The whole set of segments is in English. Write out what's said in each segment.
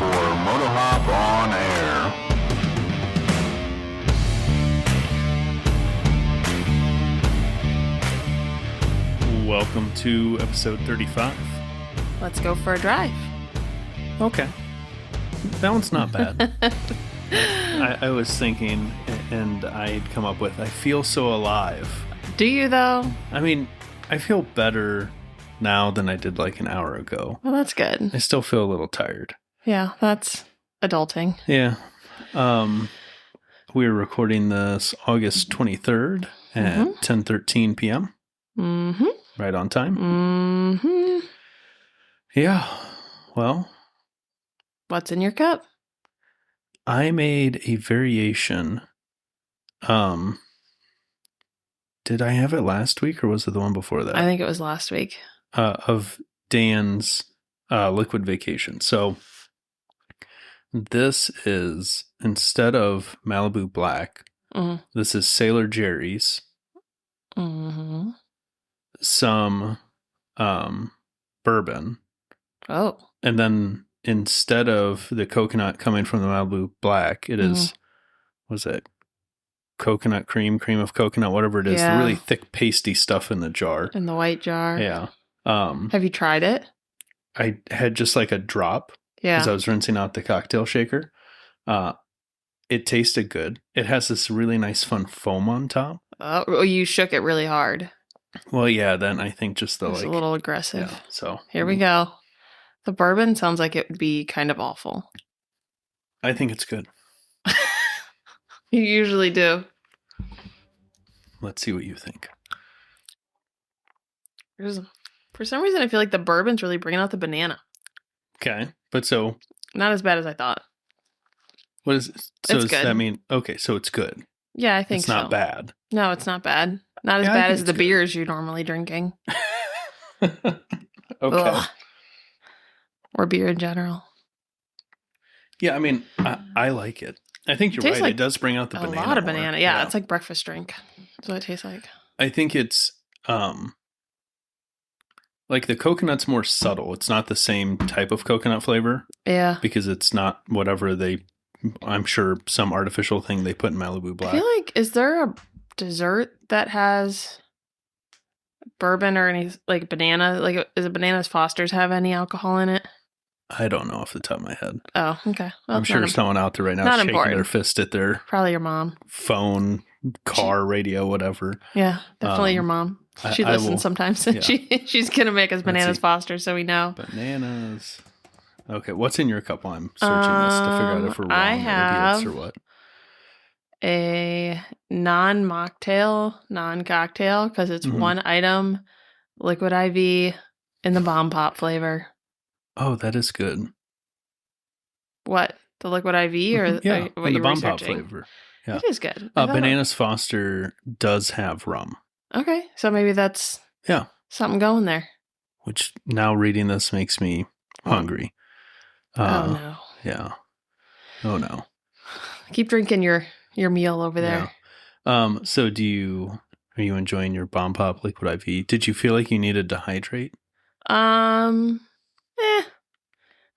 for MotoHop on Air. Welcome to episode 35. Let's go for a drive. Okay. That one's not bad. I was thinking, and I had come up with, I feel so alive. Do you, though? I mean, I feel better now than I did like an hour ago. Well, that's good. I still feel a little tired. Yeah, that's adulting. Yeah. We're recording this August 23rd at 10:13 p.m. Mm-hmm. Right on time. Mm-hmm. Yeah. Well, What's in your cup? I made a variation. Did I have it last week or was it the one before that? I think it was last week. Of Dan's liquid vacation. So this is, instead of Malibu Black, this is Sailor Jerry's. Mm-hmm. Some bourbon. Oh. And then instead of the coconut coming from the Malibu Black, it is, was it coconut cream of coconut, whatever it is, the really thick pasty stuff in the jar. In the white jar. Yeah. Have you tried it? I had just like a drop as I was rinsing out the cocktail shaker. It tasted good. It has this really nice fun foam on top. Oh, you shook it really hard. Well, yeah, then I think just It's a little aggressive. Yeah, so here we go. The bourbon sounds like it would be kind of awful. I think it's good. You usually do. Let's see what you think. For some reason, I feel like the bourbon's really bringing out the banana. Okay, but so not as bad as I thought. What is it? So it's does good. that mean, okay, so it's good. Yeah, I think it's not bad. No, it's not bad. Not as bad as the beers you're normally drinking. Okay. Ugh. Or beer in general. Yeah, I mean, I like it. I think you're right. It does bring out the banana. A lot of banana. Yeah, yeah, it's like breakfast drink. That's what it tastes like. I think it's like the coconut's more subtle. It's not the same type of coconut flavor. Yeah. Because it's not whatever I'm sure some artificial thing they put in Malibu Black. I feel like, is there a dessert that has bourbon or any, like, banana? Like, is it Bananas Foster's have any alcohol in it? I don't know off the top of my head. Oh, okay. Well, I'm sure someone out there right now is shaking their fist at their probably your mom. Phone, car, radio, whatever. Yeah, definitely your mom. She listens sometimes. Yeah. She's going to make us Bananas Foster so we know. Bananas. Okay, what's in your cup while I'm searching this to figure out if we're wrong or idiots or what? A non-mocktail, non-cocktail, because it's one item, liquid IV in the bomb pop flavor. Oh, that is good. What? The liquid IV or what the bomb pop flavor? Yeah, it is good. Bananas Foster does have rum. Okay, so maybe that's something going there. Which now reading this makes me hungry. Oh no! Yeah. Oh no! Keep drinking your meal over there. Yeah. So are you enjoying your bomb pop liquid IV? Did you feel like you needed to hydrate?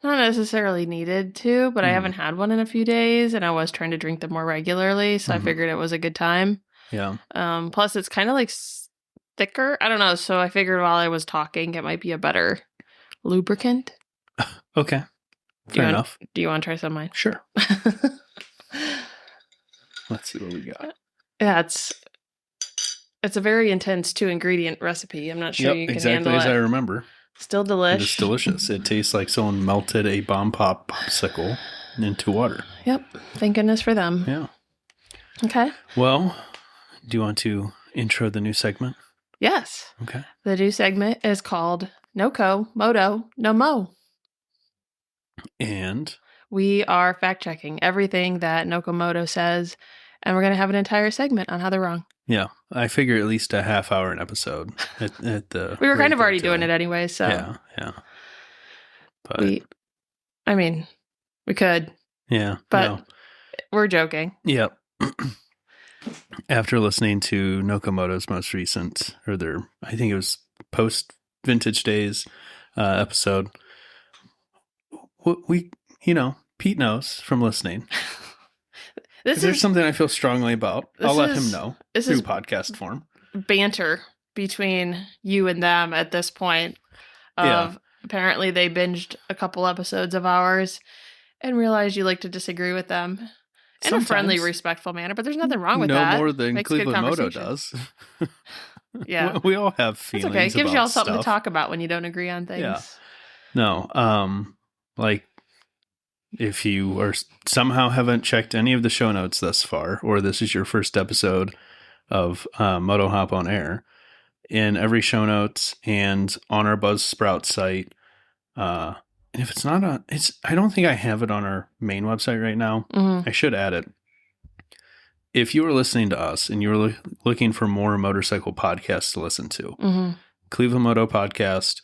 Not necessarily needed to, but I haven't had one in a few days, and I was trying to drink them more regularly, so I figured it was a good time. Yeah. Plus, it's kind of like thicker. I don't know, so I figured while I was talking, it might be a better lubricant. Okay. Fair enough. Do you want to try some of mine? Sure. Let's see what we got. Yeah, it's a very intense 2-ingredient recipe. I'm not sure you can handle it. Exactly as I remember. Still delish. It's delicious. It tastes like someone melted a bomb pop popsicle into water. Yep. Thank goodness for them. Yeah. Okay. Well, do you want to intro the new segment? Yes. Okay. The new segment is called NoCo Moto No Mo. And we are fact-checking everything that NoCo Moto says, and we're going to have an entire segment on how they're wrong. Yeah, I figure at least a half hour an episode at the. We were kind of already doing it anyway, so yeah. But we could. Yeah, but we're joking. Yep. After listening to NoCo Moto's most recent, I think it was post Vintage Days episode, we Pete knows from listening. This If there's is something I feel strongly about, I'll let him know this through is podcast form. banter between you and them at this point. Apparently they binged a couple episodes of ours and realized you like to disagree with them in Sometimes. a friendly, respectful manner. But there's nothing wrong with No that. more than Makes good Cleveland Moto conversation. does. Yeah. We all have That's feelings. okay. It gives about y'all something to stuff. talk about when you don't agree on things. Yeah. No. Like, if you are somehow haven't checked any of the show notes thus far, or this is your first episode of Moto Hop on Air, in every show notes and on our Buzzsprout site, and if it's not on, I don't think I have it on our main website right now. Mm-hmm. I should add it. If you were listening to us and you were looking for more motorcycle podcasts to listen to, Mm-hmm. Cleveland Moto Podcast,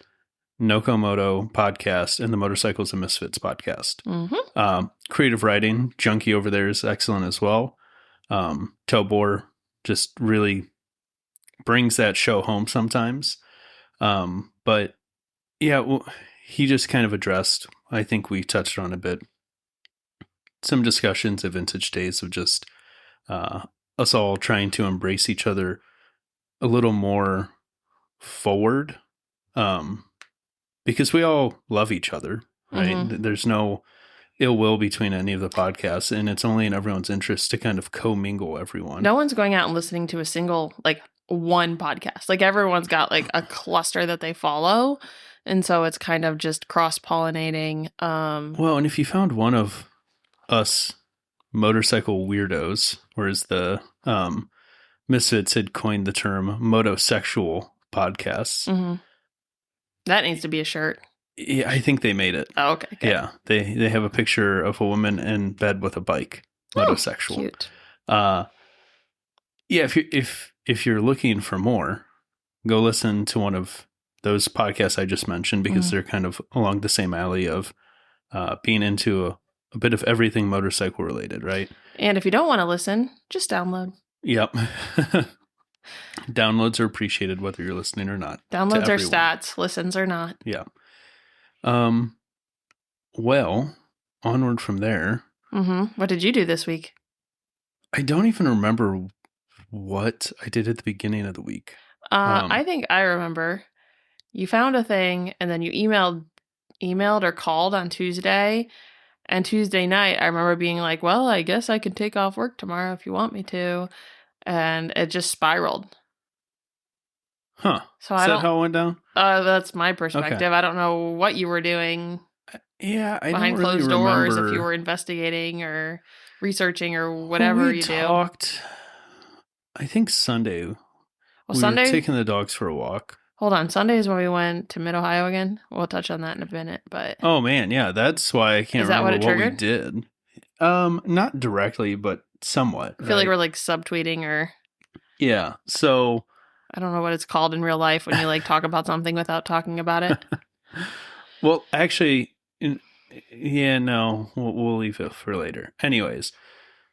NoCo Moto Podcast, and the Motorcycles and Misfits Podcast. Mm-hmm. Creative writing, Junkie over there is excellent as well. Tobor just really brings that show home sometimes. But yeah, well, he just kind of addressed, I think we touched on a bit, some discussions of vintage days of just us all trying to embrace each other a little more forward, because we all love each other, right? Mm-hmm. There's no ill will between any of the podcasts, and it's only in everyone's interest to kind of commingle everyone. No one's going out and listening to a single, one podcast. Everyone's got a cluster that they follow. And so it's kind of just cross-pollinating. Well, and if you found one of us motorcycle weirdos, or as the Misfits had coined the term, motosexual podcasts. Mm-hmm. That needs to be a shirt. Yeah, I think they made it. Oh, okay. Good. Yeah, they have a picture of a woman in bed with a bike. Motosexual. Cute. Yeah, if you're looking for more, go listen to one of those podcasts I just mentioned, because they're kind of along the same alley of being into a bit of everything motorcycle related, right? And if you don't want to listen, just download. Yep. Downloads are appreciated whether you're listening or not. Downloads are stats, listens are not. Yeah. Well, onward from there. Mm-hmm. What did you do this week? I don't even remember what I did at the beginning of the week. I think I remember. You found a thing, and then you emailed or called on Tuesday. And Tuesday night, I remember being like, well, I guess I can take off work tomorrow if you want me to. And it just spiraled. Huh. So Is that how it went down? That's my perspective. Okay. I don't know what you were doing Yeah, I behind don't really closed doors, remember. if you were investigating or researching or whatever we you talked, I think Sunday. do. Well, we Sunday. were taking the dogs for a walk. Hold on. Sunday is when we went to Mid-Ohio again. We'll touch on that in a minute. But Oh man, yeah, that's why I can't Is that what remember it what we triggered? did. Not directly, but somewhat. I feel like we're subtweeting, or Yeah. So I don't know what it's called in real life when you talk about something without talking about it. well, actually, no, we'll leave it for later. Anyways,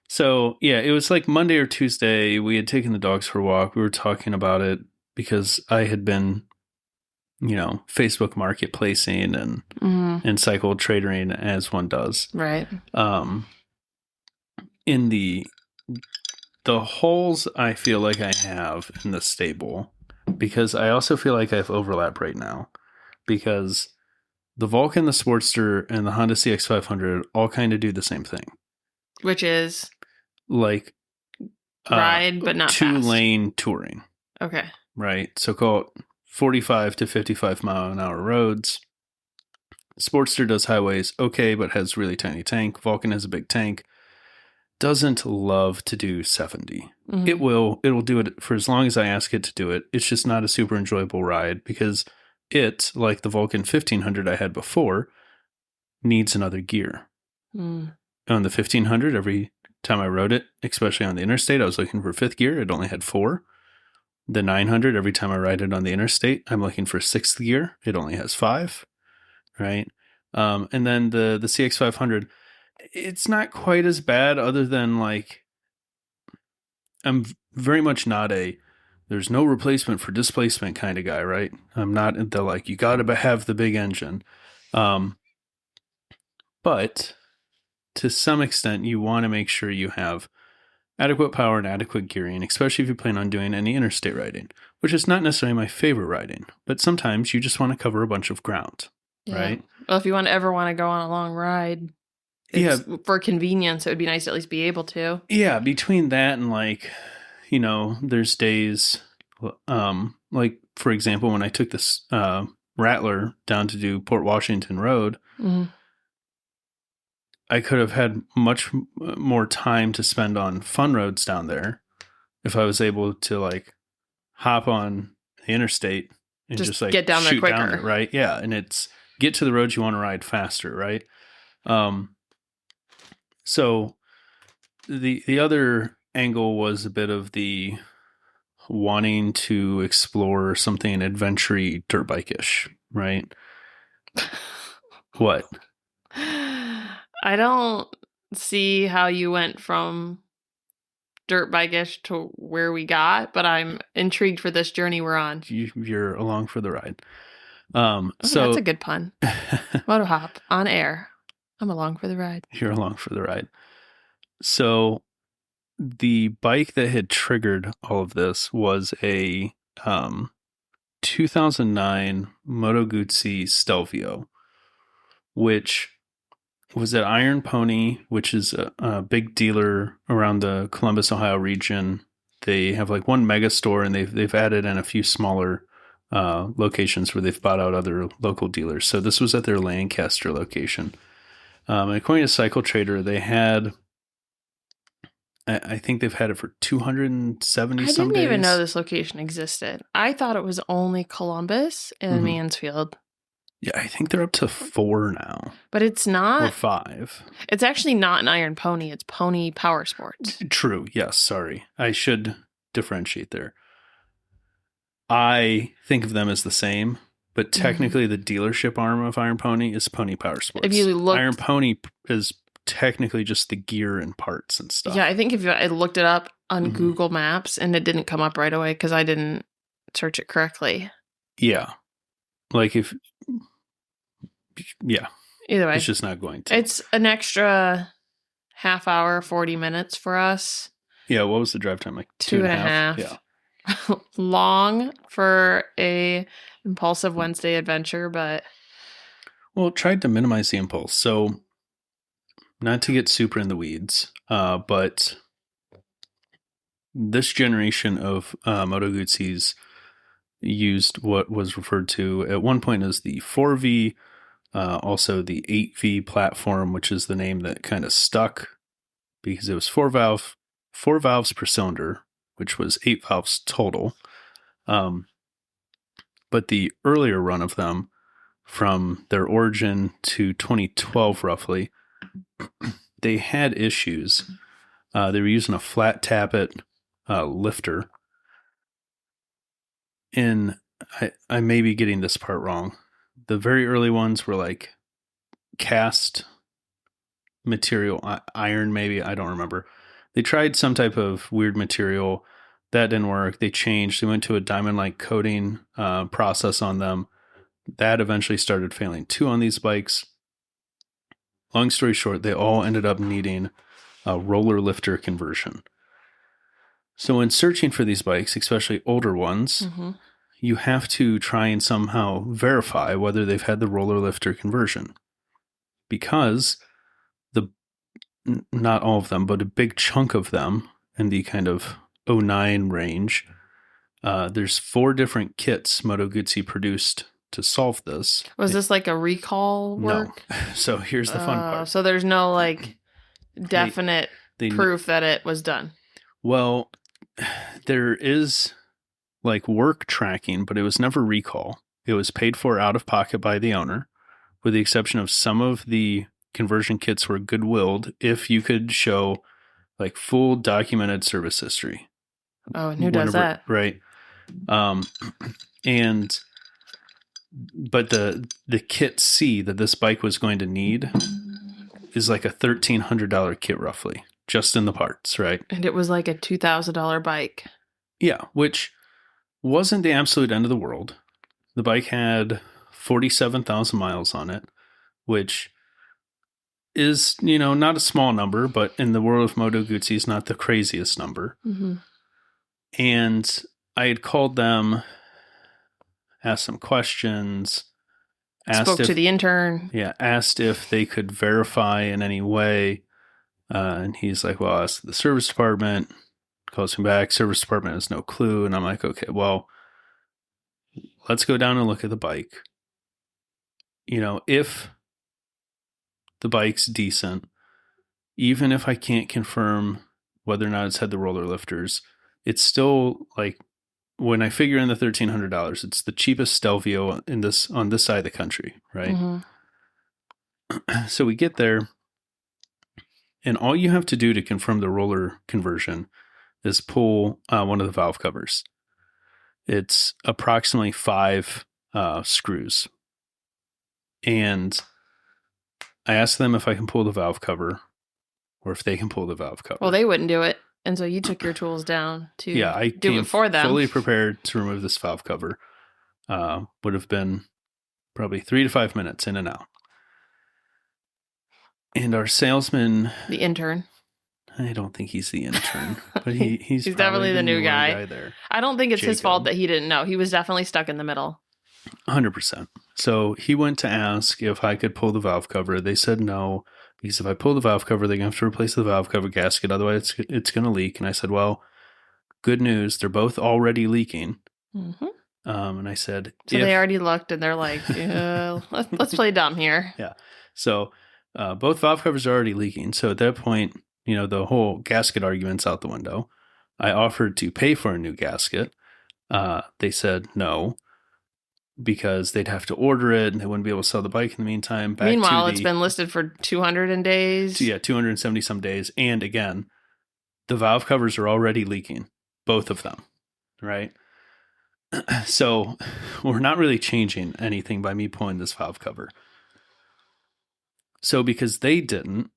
so yeah, it was Monday or Tuesday. We had taken the dogs for a walk. We were talking about it because I had been, Facebook marketplacing and cycle tradering as one does. Right. In the holes I feel like I have in the stable, because I also feel like I have overlap right now, because the Vulcan, the Sportster, and the Honda CX500 all kind of do the same thing. Which is ride, but not fast. 2-lane touring. Okay. Right. So call it 45 to 55 mile an hour roads. Sportster does highways okay, but has really tiny tank. Vulcan has a big tank. Doesn't love to do 70. Mm-hmm. It'll do it for as long as I ask it to do it. It's just not a super enjoyable ride, because it, like the Vulcan 1500 I had before, needs another gear. Mm. On the 1500, every time I rode it, especially on the interstate, I was looking for fifth gear. It only had 4. The 900, every time I ride it on the interstate, I'm looking for 6th gear. It only has 5, right? And then the CX500, it's not quite as bad, other than I'm very much not there's no replacement for displacement kind of guy, right? I'm not the you got to have the big engine. But But to some extent, you want to make sure you have adequate power and adequate gearing, especially if you plan on doing any interstate riding, which is not necessarily my favorite riding, but sometimes you just want to cover a bunch of ground, right? Well, if you ever want to go on a long ride, for convenience, it would be nice to at least be able to. Yeah, between that and like, there's days, like for example, when I took this Rattler down to do Port Washington Road, I could have had much more time to spend on fun roads down there if I was able to like hop on the interstate and just like get down there quicker. Down there, right? Yeah, and it's get to the roads you want to ride faster, right? So the other angle was a bit of the wanting to explore something adventure-y, dirt bike-ish, right? What? I don't see how you went from dirt bike-ish to where we got, but I'm intrigued for this journey we're on. You're along for the ride. So that's a good pun. Moto hop on air. I'm along for the ride. You're along for the ride. So the bike that had triggered all of this was a 2009 Moto Guzzi Stelvio, which was at Iron Pony, which is a big dealer around the Columbus, Ohio region. They have like one mega store, and they've added in a few smaller locations where they've bought out other local dealers. So this was at their Lancaster location. And according to Cycle Trader, they had, I think they've had it for 270 some days. I didn't even know this location existed. I thought it was only Columbus and Mansfield. Yeah, I think they're up to 4 now. But it's not. Or 5. It's actually not an Iron Pony. It's Pony Power Sports. True. Yes. Sorry. I should differentiate there. I think of them as the same, but technically the dealership arm of Iron Pony is Pony Power Sports. If you look, Iron Pony is technically just the gear and parts and stuff. Yeah, I think if I looked it up on Google Maps and it didn't come up right away because I didn't search it correctly. Yeah. Like if... Yeah. Either way. It's just not going to. It's an extra half hour, 40 minutes for us. Yeah, what was the drive time? Like 2.5. Yeah. Long for a impulsive Wednesday adventure, but... Well, tried to minimize the impulse. So, not to get super in the weeds, but this generation of Moto Guzzis used what was referred to at one point as the 4V, also the 8V platform, which is the name that kind of stuck because it was 4 valves per cylinder, which was 8 valves total. But the earlier run of them, from their origin to 2012 roughly, they had issues. They were using a flat tappet lifter. And I may be getting this part wrong. The very early ones were like cast material, iron maybe, I don't remember. They tried some type of weird material. That didn't work. They changed. They went to a diamond-like coating process on them. That eventually started failing too on these bikes. Long story short, they all ended up needing a roller lifter conversion. So when searching for these bikes, especially older ones, you have to try and somehow verify whether they've had the roller lifter conversion. Because not all of them, but a big chunk of them in the kind of 09 range, there's 4 different kits Moto Guzzi produced to solve this. Was this like a recall work? No. So here's the fun part. So there's no like definite proof that it was done. Well, there is like work tracking, but it was never recall. It was paid for out of pocket by the owner, with the exception of some of the conversion kits were goodwilled if you could show like full documented service history. Oh, and who does that? Right. But the kit C that this bike was going to need is like a $1,300 kit roughly, just in the parts, right? And it was like a $2,000 bike. Yeah, which wasn't the absolute end of the world. The bike had 47,000 miles on it, which is, not a small number, but in the world of Moto Guzzi is not the craziest number. Mm-hmm. And I had called them, asked some questions, Spoke to the intern. Yeah, asked if they could verify in any way. And he's like, well, ask the service department. Calls me back. Service department has no clue. And I'm like, okay, well, let's go down and look at the bike. If the bike's decent, even if I can't confirm whether or not it's had the roller lifters, it's still like, when I figure in the $1,300, it's the cheapest Stelvio on this side of the country, right? Mm-hmm. So we get there, and all you have to do to confirm the roller conversion is pull one of the valve covers. It's approximately 5 screws. And I asked them if I can pull the valve cover or if they can pull the valve cover. Well, they wouldn't do it. And so you took your tools down to I do it for them. Fully prepared to remove this valve cover. Would have been probably 3 to 5 minutes in and out. And our salesman... The intern. I don't think he's the intern, but he's definitely the new guy there. I don't think it's his fault that he didn't know. He was definitely stuck in the middle. 100%. So he went to ask if I could pull the valve cover. They said no, because if I pull the valve cover, they're going to have to replace the valve cover gasket. Otherwise, it's going to leak. And I said, well, good news. They're both already leaking. Mm-hmm. And I said... So they already looked and they're like, let's play dumb here. Yeah. So both valve covers are already leaking. So at that point, the whole gasket argument's out the window. I offered to pay for a new gasket. They said no, because they'd have to order it and they wouldn't be able to sell the bike in the meantime. Meanwhile, it's been listed for 200 days. Yeah, 270 some days. And again, the valve covers are already leaking, both of them, right? So we're not really changing anything by me pulling this valve cover. So because they didn't,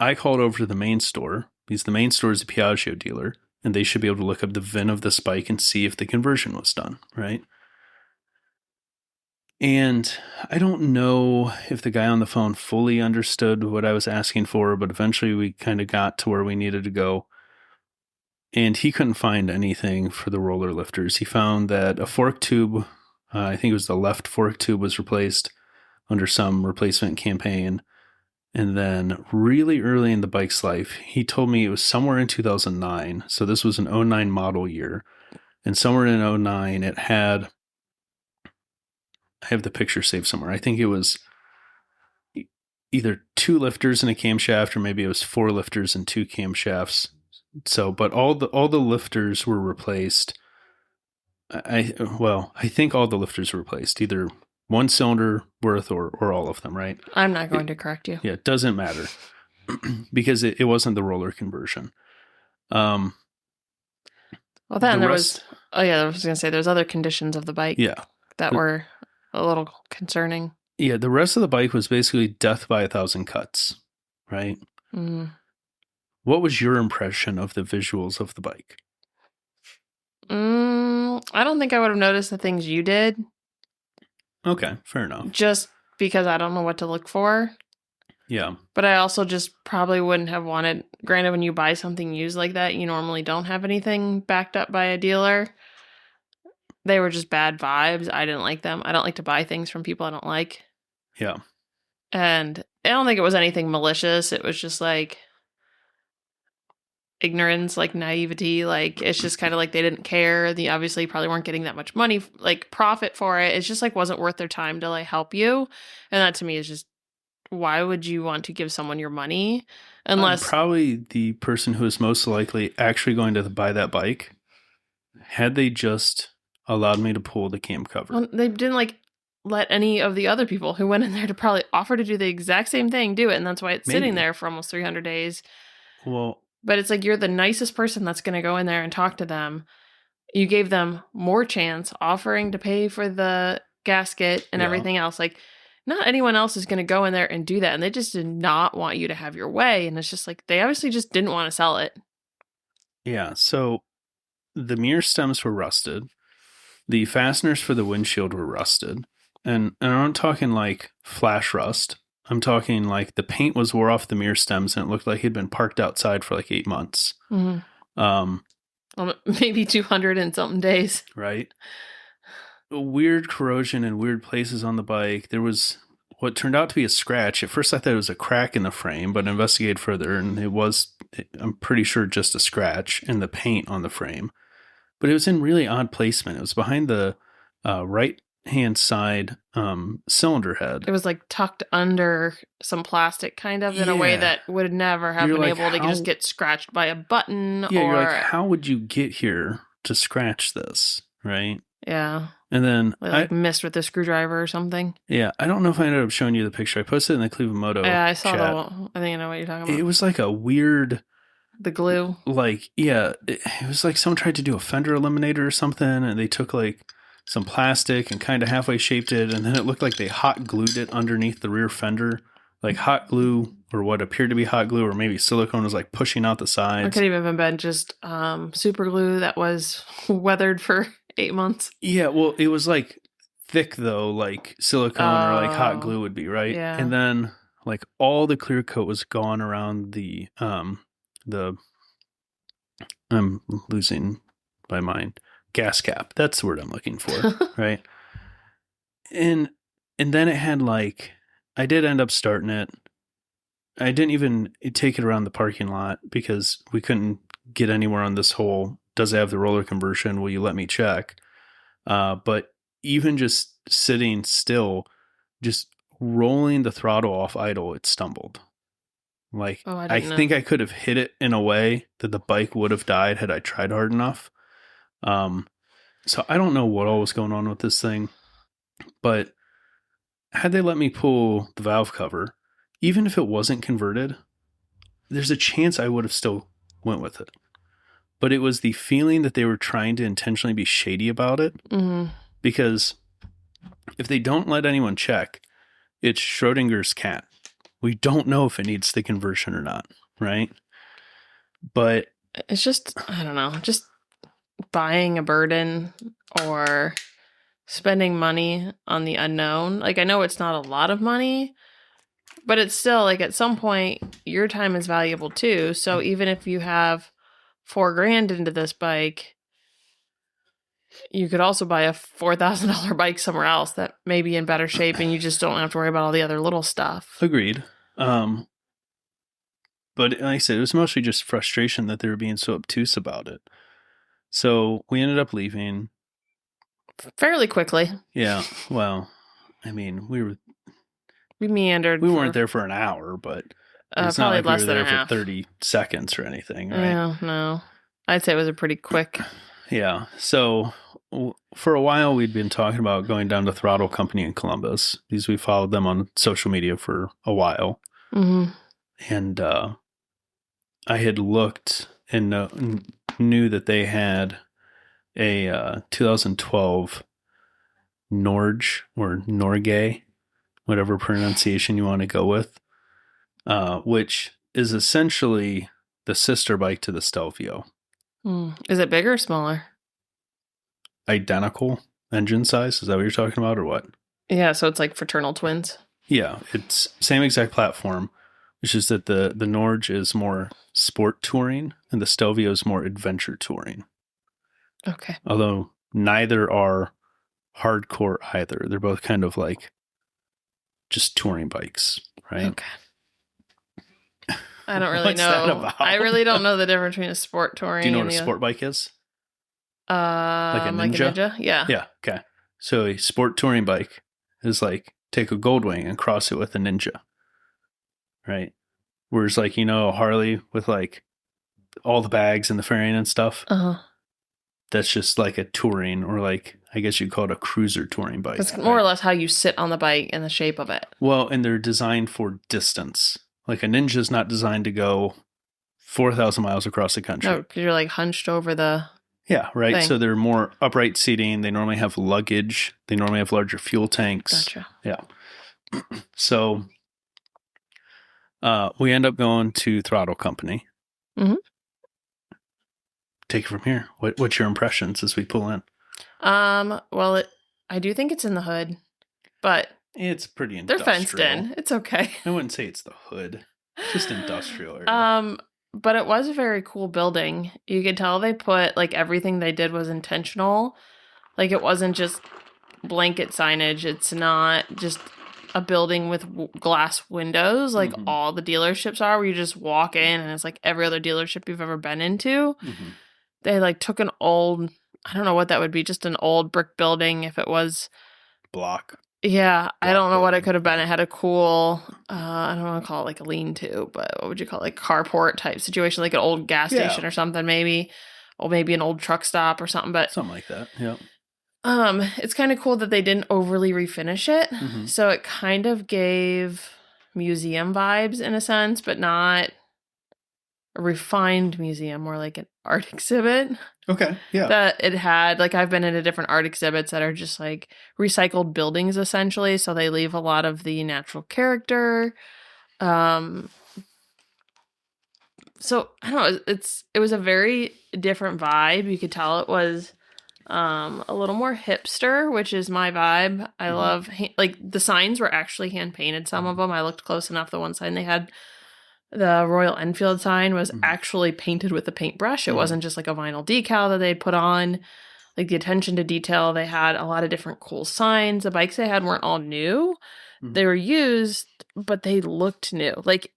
I called over to the main store, because the main store is a Piaggio dealer, and they should be able to look up the VIN of this bike and see if the conversion was done, right? And I don't know if the guy on the phone fully understood what I was asking for, but eventually we kind of got to where we needed to go. And he couldn't find anything for the roller lifters. He found that a fork tube, I think it was the left fork tube, was replaced under some replacement campaign. And then really early in the bike's life, he told me it was somewhere in 2009. So this was an 09 model year. And somewhere in 09, it had... I have the picture saved somewhere. I think it was either 2 lifters and a camshaft, or maybe it was 4 lifters and 2 camshafts. So, but all the lifters were replaced. I think all the lifters were replaced, either 1 cylinder worth or all of them, right? I'm not going to correct you. Yeah, it doesn't matter because it wasn't the roller conversion. Well, then there was... Oh, yeah, I was going to say there's other conditions of the bike that were a little concerning. Yeah, the rest of the bike was basically death by 1,000 cuts, right? Mm. What was your impression of the visuals of the bike? I don't think I would have noticed the things you did. Okay, fair enough. Just because I don't know what to look for. Yeah. But I also just probably wouldn't have wanted... Granted, when you buy something used like that, you normally don't have anything backed up by a dealer. They were just bad vibes. I didn't like them. I don't like to buy things from people I don't like. Yeah. And I don't think it was anything malicious. It was just like ignorance, like naivety. Like, it's just kind of like they didn't care. They obviously probably weren't getting that much money, like profit for it. It's just like wasn't worth their time to like help you. And that to me is just, why would you want to give someone your money? Unless... probably the person who is most likely actually going to buy that bike, had they just allowed me to pull the cam cover. Well, they didn't like let any of the other people who went in there to probably offer to do the exact same thing do it, and that's why it's sitting there for almost 300 days. Well, but it's like you're the nicest person that's going to go in there and talk to them. You gave them more chance, offering to pay for the gasket and everything else. Like, not anyone else is going to go in there and do that, and they just did not want you to have your way. And it's just like they obviously just didn't want to sell it. Yeah. So the mirror stems were rusted. The fasteners for the windshield were rusted. And I'm talking like flash rust. I'm talking like the paint was wore off the mirror stems and it looked like he'd been parked outside for like 8 months. Well, maybe 200 and something days. Right. Weird corrosion in weird places on the bike. There was what turned out to be a scratch. At first I thought it was a crack in the frame, but I investigated further and it was, I'm pretty sure, just a scratch in the paint on the frame. But it was in really odd placement. It was behind the right-hand side cylinder head. It was like tucked under some plastic kind of in a way that would never have been able to just get scratched by a button. Yeah, you're like, how would you get here to scratch this, right? Yeah. And then like missed with a screwdriver or something. Yeah, I don't know if I ended up showing you the picture. I posted it in the Cleveland Moto Yeah, I saw chat. I think I know what you're talking about. It was like a weird... The glue? Like, yeah, it was like someone tried to do a fender eliminator or something, and they took like some plastic and kind of halfway shaped it, and then it looked like they hot glued it underneath the rear fender. Like hot glue, or what appeared to be hot glue, or maybe silicone was like pushing out the sides. It could even have been just super glue that was weathered for 8 months. Yeah, well, it was like thick though, like silicone or like hot glue would be, right? Yeah. And then like all the clear coat was gone around the I'm losing my mind. Gas cap. That's the word I'm looking for, right? And then it had like, I did end up starting it. I didn't even take it around the parking lot because we couldn't get anywhere on this whole, does it have the roller conversion? Will you let me check? But even just sitting still, just rolling the throttle off idle, it stumbled. Like, I think I could have hit it in a way that the bike would have died had I tried hard enough. So I don't know what all was going on with this thing, but had they let me pull the valve cover, even if it wasn't converted, there's a chance I would have still went with it. But it was the feeling that they were trying to intentionally be shady about it. Mm-hmm. Because if they don't let anyone check, it's Schrodinger's cat. We don't know if it needs the conversion or not, right? But it's just, I don't know, just buying a burden or spending money on the unknown. Like, I know it's not a lot of money, but it's still like at some point your time is valuable too. So even if you have $4,000 into this bike, you could also buy a $4,000 bike somewhere else that may be in better shape and you just don't have to worry about all the other little stuff. Agreed. But like I said, it was mostly just frustration that they were being so obtuse about it. So we ended up leaving fairly quickly. Yeah. Well, I mean, we meandered. We weren't there for an hour, but it's not like less we were there than for 30 seconds or anything, right? Yeah, no. I'd say it was a pretty quick. Yeah. So for a while, we'd been talking about going down to Throttle Company in Columbus because we followed them on social media for a while. Mm-hmm. And I had looked and knew that they had a 2012 Norge or Norgay, whatever pronunciation you want to go with, which is essentially the sister bike to the Stelvio. Is it bigger or smaller? Identical engine size? Is that what you're talking about or what? Yeah, so it's like fraternal twins. Yeah, it's same exact platform, which is that the Norge is more sport touring and the Stelvio is more adventure touring. Okay. Although neither are hardcore either. They're both kind of like just touring bikes, right? Okay. I don't really know. I really don't know the difference between a sport touring. Do you know what a sport bike is? Like a Ninja? Yeah. Yeah. Okay. So a sport touring bike is like take a Goldwing and cross it with a Ninja, right? Whereas like, a Harley with like all the bags and the fairing and stuff. Uh-huh. That's just like a touring, or like, I guess you'd call it a cruiser touring bike. It's more or less how you sit on the bike and the shape of it. Well, and they're designed for distance. Like a Ninja is not designed to go 4,000 miles across the country. No, because you're like hunched over the Yeah, right. thing. So they're more upright seating. They normally have luggage. They normally have larger fuel tanks. Gotcha. Yeah. So we end up going to Throttle Company. Mm-hmm. Take it from here. What's your impressions as we pull in? Well, I do think it's in the hood, but It's pretty They're industrial. fenced in. It's okay. I wouldn't say it's the hood. Just industrial area. But it was a very cool building. You could tell they put, like, everything they did was intentional. Like, it wasn't just blanket signage. It's not just a building with glass windows like all the dealerships are, where you just walk in and it's like every other dealership you've ever been into. They, like, took an old, I don't know what that would be, just an old brick building if it was. Block. Yeah, I don't know what it could have been. It had a cool, I don't want to call it like a lean-to, but what would you call it? Like carport type situation, like an old gas station or something maybe, or maybe an old truck stop or something. But something like that, yeah. It's kind of cool that they didn't overly refinish it. So it kind of gave museum vibes in a sense, but not a refined museum, more like an art exhibit. Okay, yeah. That it had, like, I've been into different art exhibits that are just like recycled buildings essentially, so they leave a lot of the natural character. So I don't know, it was a very different vibe. You could tell it was a little more hipster, which is my vibe. I love like the signs were actually hand painted. Some of them, I looked close enough. The one sign they had, the Royal Enfield sign, was actually painted with a paintbrush. It wasn't just like a vinyl decal that they'd put on. Like the attention to detail, they had a lot of different cool signs. The bikes they had weren't all new. They were used, but they looked new. Like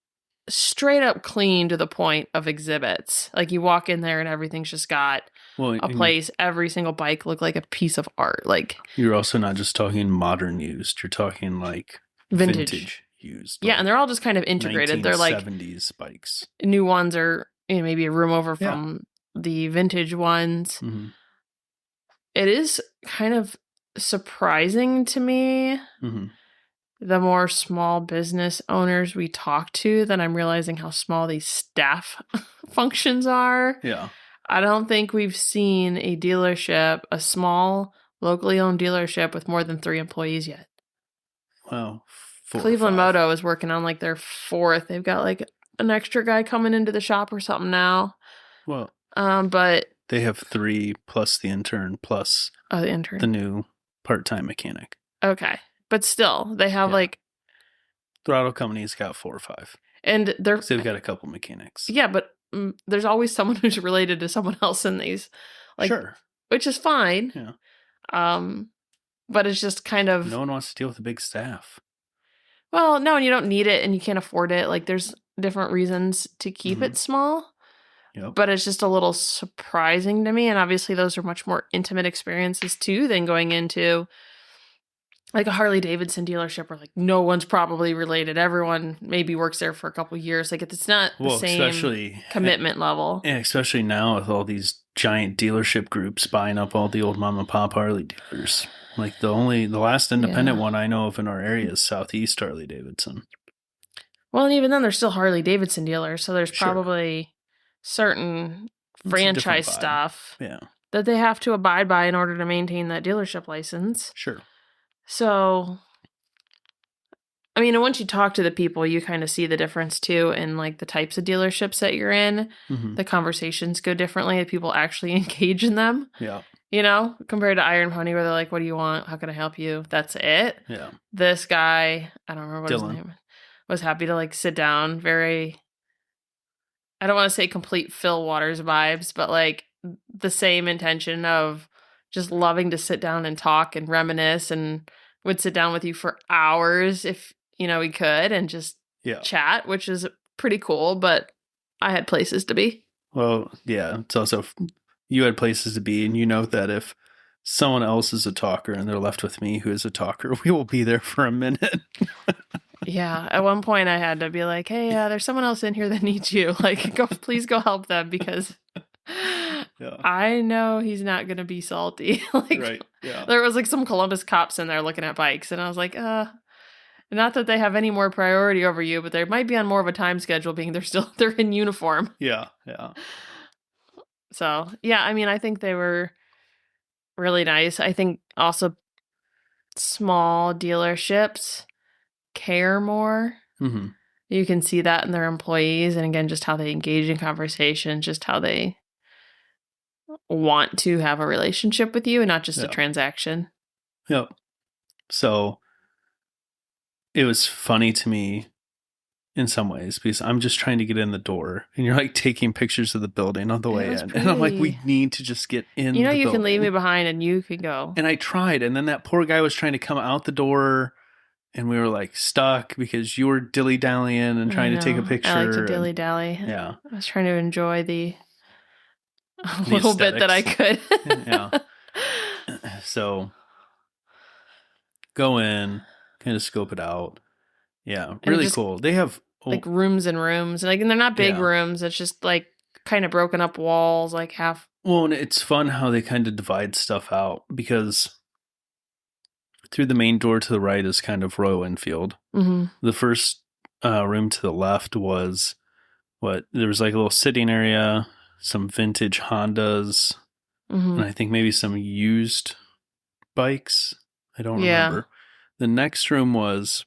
straight up clean to the point of exhibits. Like you walk in there and everything's just got a place. Every single bike looked like a piece of art. Like you're also not just talking modern used. You're talking like vintage used. Yeah, and they're all just kind of integrated. They're like 70s bikes. New ones are, you know, maybe a room over from the vintage ones. It is kind of surprising to me, the more small business owners we talk to, that I'm realizing how small these staff functions are. Yeah. I don't think we've seen a dealership, a small, locally owned dealership with more than 3 employees yet. Well, Cleveland Moto is working on like their 4th. They've got like an extra guy coming into the shop or something now. Well, but they have 3 plus the intern plus the intern, the new part-time mechanic. Okay, but still, they have like Throttle company's got 4 or 5, and they've got a couple mechanics. Yeah, but there's always someone who's related to someone else in these, like, sure, which is fine. Yeah. But it's just kind of, no one wants to deal with a big staff. Well, no, and you don't need it and you can't afford it. Like there's different reasons to keep it small. Yep. But it's just a little surprising to me. And obviously those are much more intimate experiences too than going into like a Harley Davidson dealership where like no one's probably related. Everyone maybe works there for a couple of years. Like it's not the same commitment level. And especially now with all these giant dealership groups buying up all the old mom and pop Harley dealers. Like the last independent one I know of in our area is Southeast Harley Davidson. Well, and even then, they're still Harley Davidson dealers, so there's probably certain franchise stuff that they have to abide by in order to maintain that dealership license. Sure. So, I mean, and once you talk to the people, you kind of see the difference too in like the types of dealerships that you're in. The conversations go differently. People actually engage in them. Yeah. You know, compared to Iron Pony, where they're like, "What do you want? How can I help you?" That's it. Yeah. This guy, I don't remember what Dylan. his name was, happy to like sit down. Very, I don't want to say complete Phil Waters vibes, but like the same intention of just loving to sit down and talk and reminisce, and would sit down with you for hours if, you know, we could, and just chat, which is pretty cool. But I had places to be. Well, yeah, it's also, you had places to be, and you know that if someone else is a talker and they're left with me who is a talker, we will be there for a minute. Yeah, at one point I had to be like, "Hey, there's someone else in here that needs you. Like, please go help them, because I know he's not going to be salty." Like, right, yeah. There was like some Columbus cops in there looking at bikes, and I was like, not that they have any more priority over you, but they might be on more of a time schedule, being they're in uniform. Yeah. So, yeah, I mean, I think they were really nice. I think also small dealerships care more. You can see that in their employees, and again, just how they engage in conversation, just how they want to have a relationship with you and not just a transaction. Yep. So it was funny to me in some ways because I'm just trying to get in the door and you're like taking pictures of the building on the way in. Pretty. And I'm like, we need to just get in you the building. Can leave me building. behind and you can go. And I tried. And then that poor guy was trying to come out the door and we were like stuck because you were dilly-dallying and trying to take a picture. I like to dilly-dally. Yeah. I was trying to enjoy the little bit that I could. Yeah. So go in, kind of scope it out. Yeah, really cool. They have like rooms and rooms, and they're not big rooms. It's just like kind of broken up walls, like half. Well, and it's fun how they kind of divide stuff out because through the main door to the right is kind of Royal Enfield. Mm-hmm. The first room to the left was there was like a little sitting area, some vintage Hondas, and I think maybe some used bikes. I don't remember. The next room was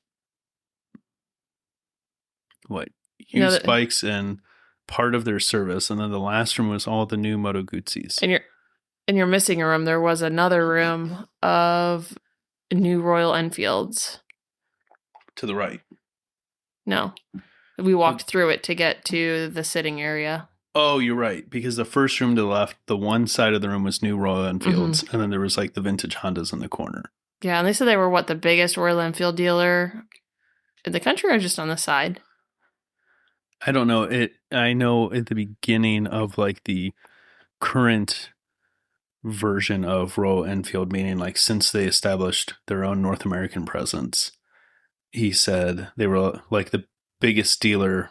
used bikes and part of their service, and then the last room was all the new Moto Guzzis. And you're missing a room. There was another room of new Royal Enfields to the right. No, we walked through it to get to the sitting area. Oh, you're right, because the first room to the left, the one side of the room was new Royal Enfields, and then there was like the vintage Hondas in the corner. Yeah, and they said they were the biggest Royal Enfield dealer in the country, or just on the side? I don't know. I know at the beginning of like the current version of Royal Enfield, meaning like since they established their own North American presence, he said they were like the biggest dealer.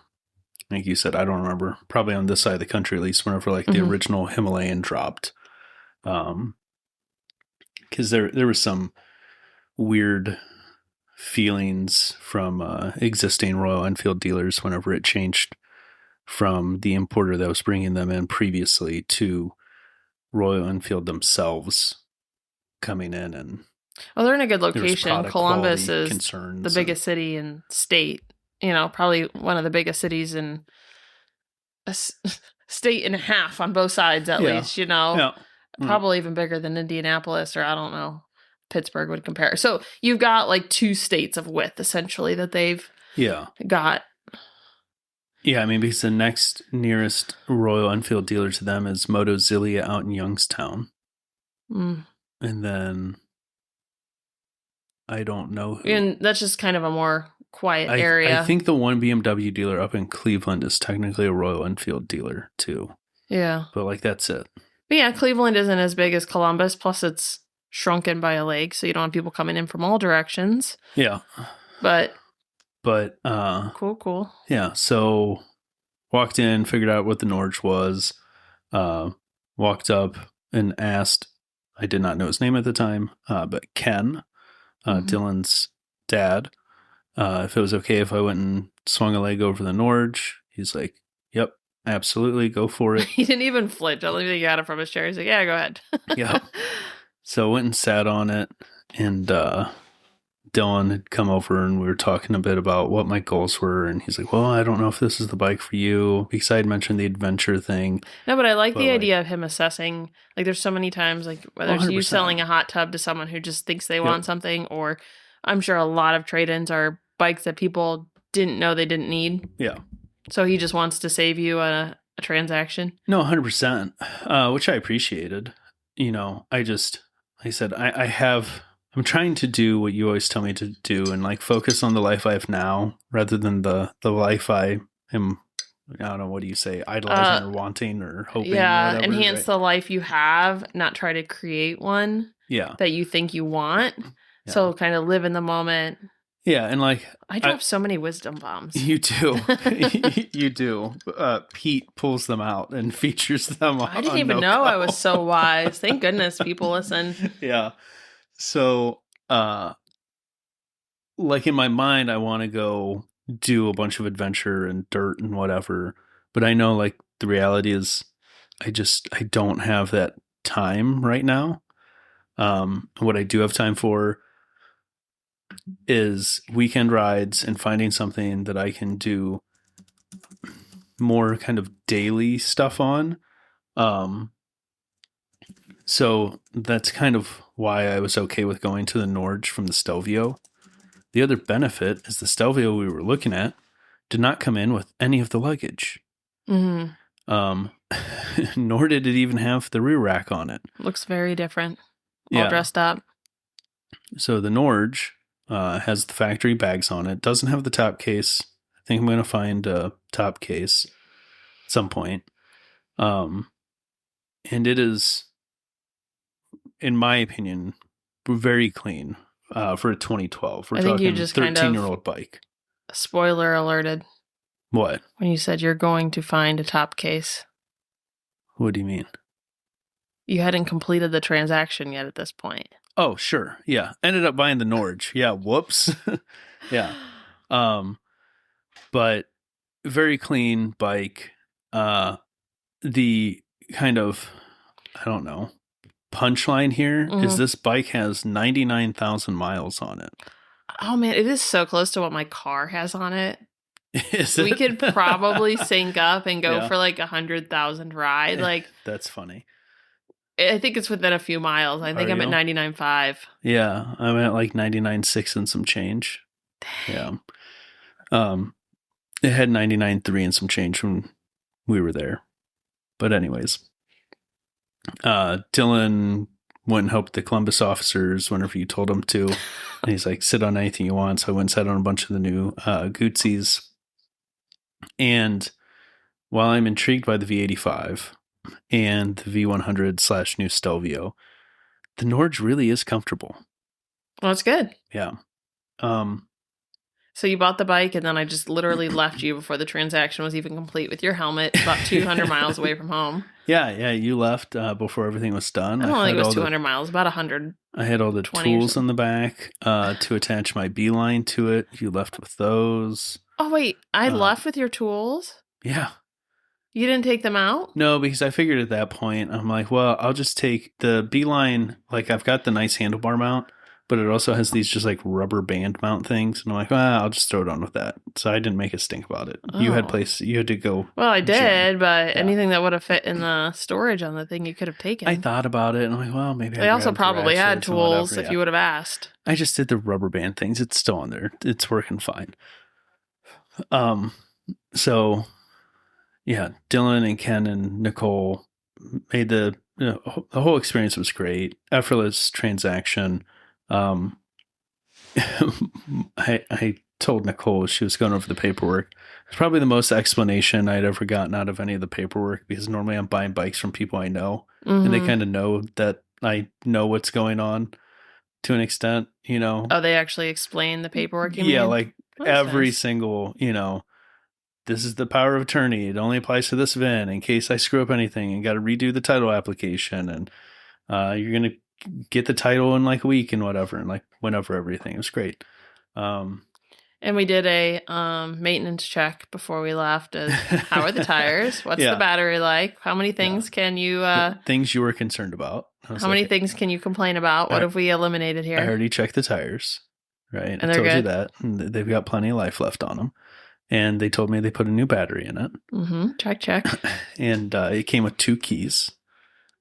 Like you said, I don't remember. Probably on this side of the country, at least, whenever like the original Himalayan dropped, because there was some weird feelings from existing Royal Enfield dealers whenever it changed from the importer that was bringing them in previously to Royal Enfield themselves coming in. And they're in a good location. Columbus is the biggest city and state. Probably one of the biggest cities in a state and a half on both sides, at least. Probably even bigger than Indianapolis, or I don't know. Pittsburgh would compare. So you've got like two states of width essentially that they've got. Yeah, I mean, because the next nearest Royal Enfield dealer to them is MotoZilia out in Youngstown. And then I don't know who. And that's just kind of a more quiet area. I think the one BMW dealer up in Cleveland is technically a Royal Enfield dealer too. Yeah. But like that's it. But yeah, Cleveland isn't as big as Columbus, plus it's shrunken by a lake, so you don't have people coming in from all directions. Yeah. But cool. Yeah. So walked in, figured out what the Norge was, walked up and asked, I did not know his name at the time, but Ken, Dylan's dad, if it was okay if I went and swung a leg over the Norge. He's like, yep, absolutely, go for it. He didn't even flinch. I don't think he got it from his chair. He's like, yeah, go ahead. Yep. So went and sat on it, and Dylan had come over and we were talking a bit about what my goals were, and he's like, well, I don't know if this is the bike for you, because I had mentioned the adventure thing. No, but I like the idea of him assessing. Like there's so many times, like whether it's you selling a hot tub to someone who just thinks they want something, or I'm sure a lot of trade-ins are bikes that people didn't know they didn't need. Yeah. So he just wants to save you a transaction. No, 100%, which I appreciated. I said, I'm trying to do what you always tell me to do and like focus on the life I have now rather than the life I am, I don't know, what do you say, idolizing or wanting or hoping. Yeah, or whatever, enhance the life you have, not try to create one that you think you want. Yeah. So kind of live in the moment. Yeah, and like... I drop so many wisdom bombs. You do. You do. Pete pulls them out and features them on I didn't even know I was so wise. Thank goodness people listen. Yeah. So, like in my mind, I want to go do a bunch of adventure and dirt and whatever. But I know like the reality is I don't have that time right now. What I do have time for is weekend rides and finding something that I can do more kind of daily stuff on. So that's kind of why I was okay with going to the Norge from the Stelvio, The other benefit is the Stelvio we were looking at did not come in with any of the luggage. Mm-hmm. Nor did it even have the rear rack on it. Looks very different. All dressed up. So the Norge has the factory bags on it. Doesn't have the top case. I think I'm going to find a top case at some point. And it is, in my opinion, very clean for a 2012. We're talking you just 13-year-old bike. Spoiler alerted. What? When you said you're going to find a top case. What do you mean? You hadn't completed the transaction yet at this point. Oh, sure. Yeah. Ended up buying the Norge. Yeah. Whoops. Yeah. But very clean bike. The kind of, I don't know, punchline here is this bike has 99,000 miles on it. Oh, man. It is so close to what my car has on it. Is it? We could probably sync up and go for like 100,000 ride. Like, that's funny. I think it's within a few miles. I think I'm at 99.5. Yeah, I'm at like 99.6 and some change. Dang. Yeah. It had 99.3 and some change when we were there. But anyways, Dylan went and helped the Columbus officers whenever you told him to. And he's like, sit on anything you want. So I went and sat on a bunch of the new Gootsies. And while I'm intrigued by the V85 and the V100 / new Stelvio, the Norge really is comfortable. Well, that's good. Yeah. So you bought the bike, and then I just literally left you before the transaction was even complete with your helmet about 200 miles away from home. Yeah, you left before everything was done. I don't think it was 200 miles, about 100. I had all the tools in the back to attach my beeline to it. You left with those. Oh, wait. I left with your tools? Yeah. You didn't take them out? No, because I figured at that point, I'm like, well, I'll just take the beeline. Like, I've got the nice handlebar mount, but it also has these just like rubber band mount things. And I'm like, well, I'll just throw it on with that. So I didn't make a stink about it. Oh. You had to go. Well, I did, but anything that would have fit in the storage on the thing you could have taken. I thought about it and I'm like, well, maybe they also probably had tools if you would have asked. I just did the rubber band things. It's still on there. It's working fine. So yeah, Dylan and Ken and Nicole made the whole experience was great. Effortless transaction. I told Nicole she was going over the paperwork. It's probably the most explanation I'd ever gotten out of any of the paperwork because normally I'm buying bikes from people I know and they kind of know that I know what's going on to an extent, you know. Oh, they actually explain the paperwork? Yeah, like every single, this is the power of attorney. It only applies to this VIN in case I screw up anything and got to redo the title application. And you're going to get the title in like a week and whatever. And like went over everything. It was great. And we did a maintenance check before we left. How are the tires? What's the battery like? How many things can you... things you were concerned about. How many things can you complain about? What have we eliminated here? I already checked the tires. Right. And I told good? you that. And they've got plenty of life left on them. And they told me they put a new battery in it. Check. And it came with 2 keys.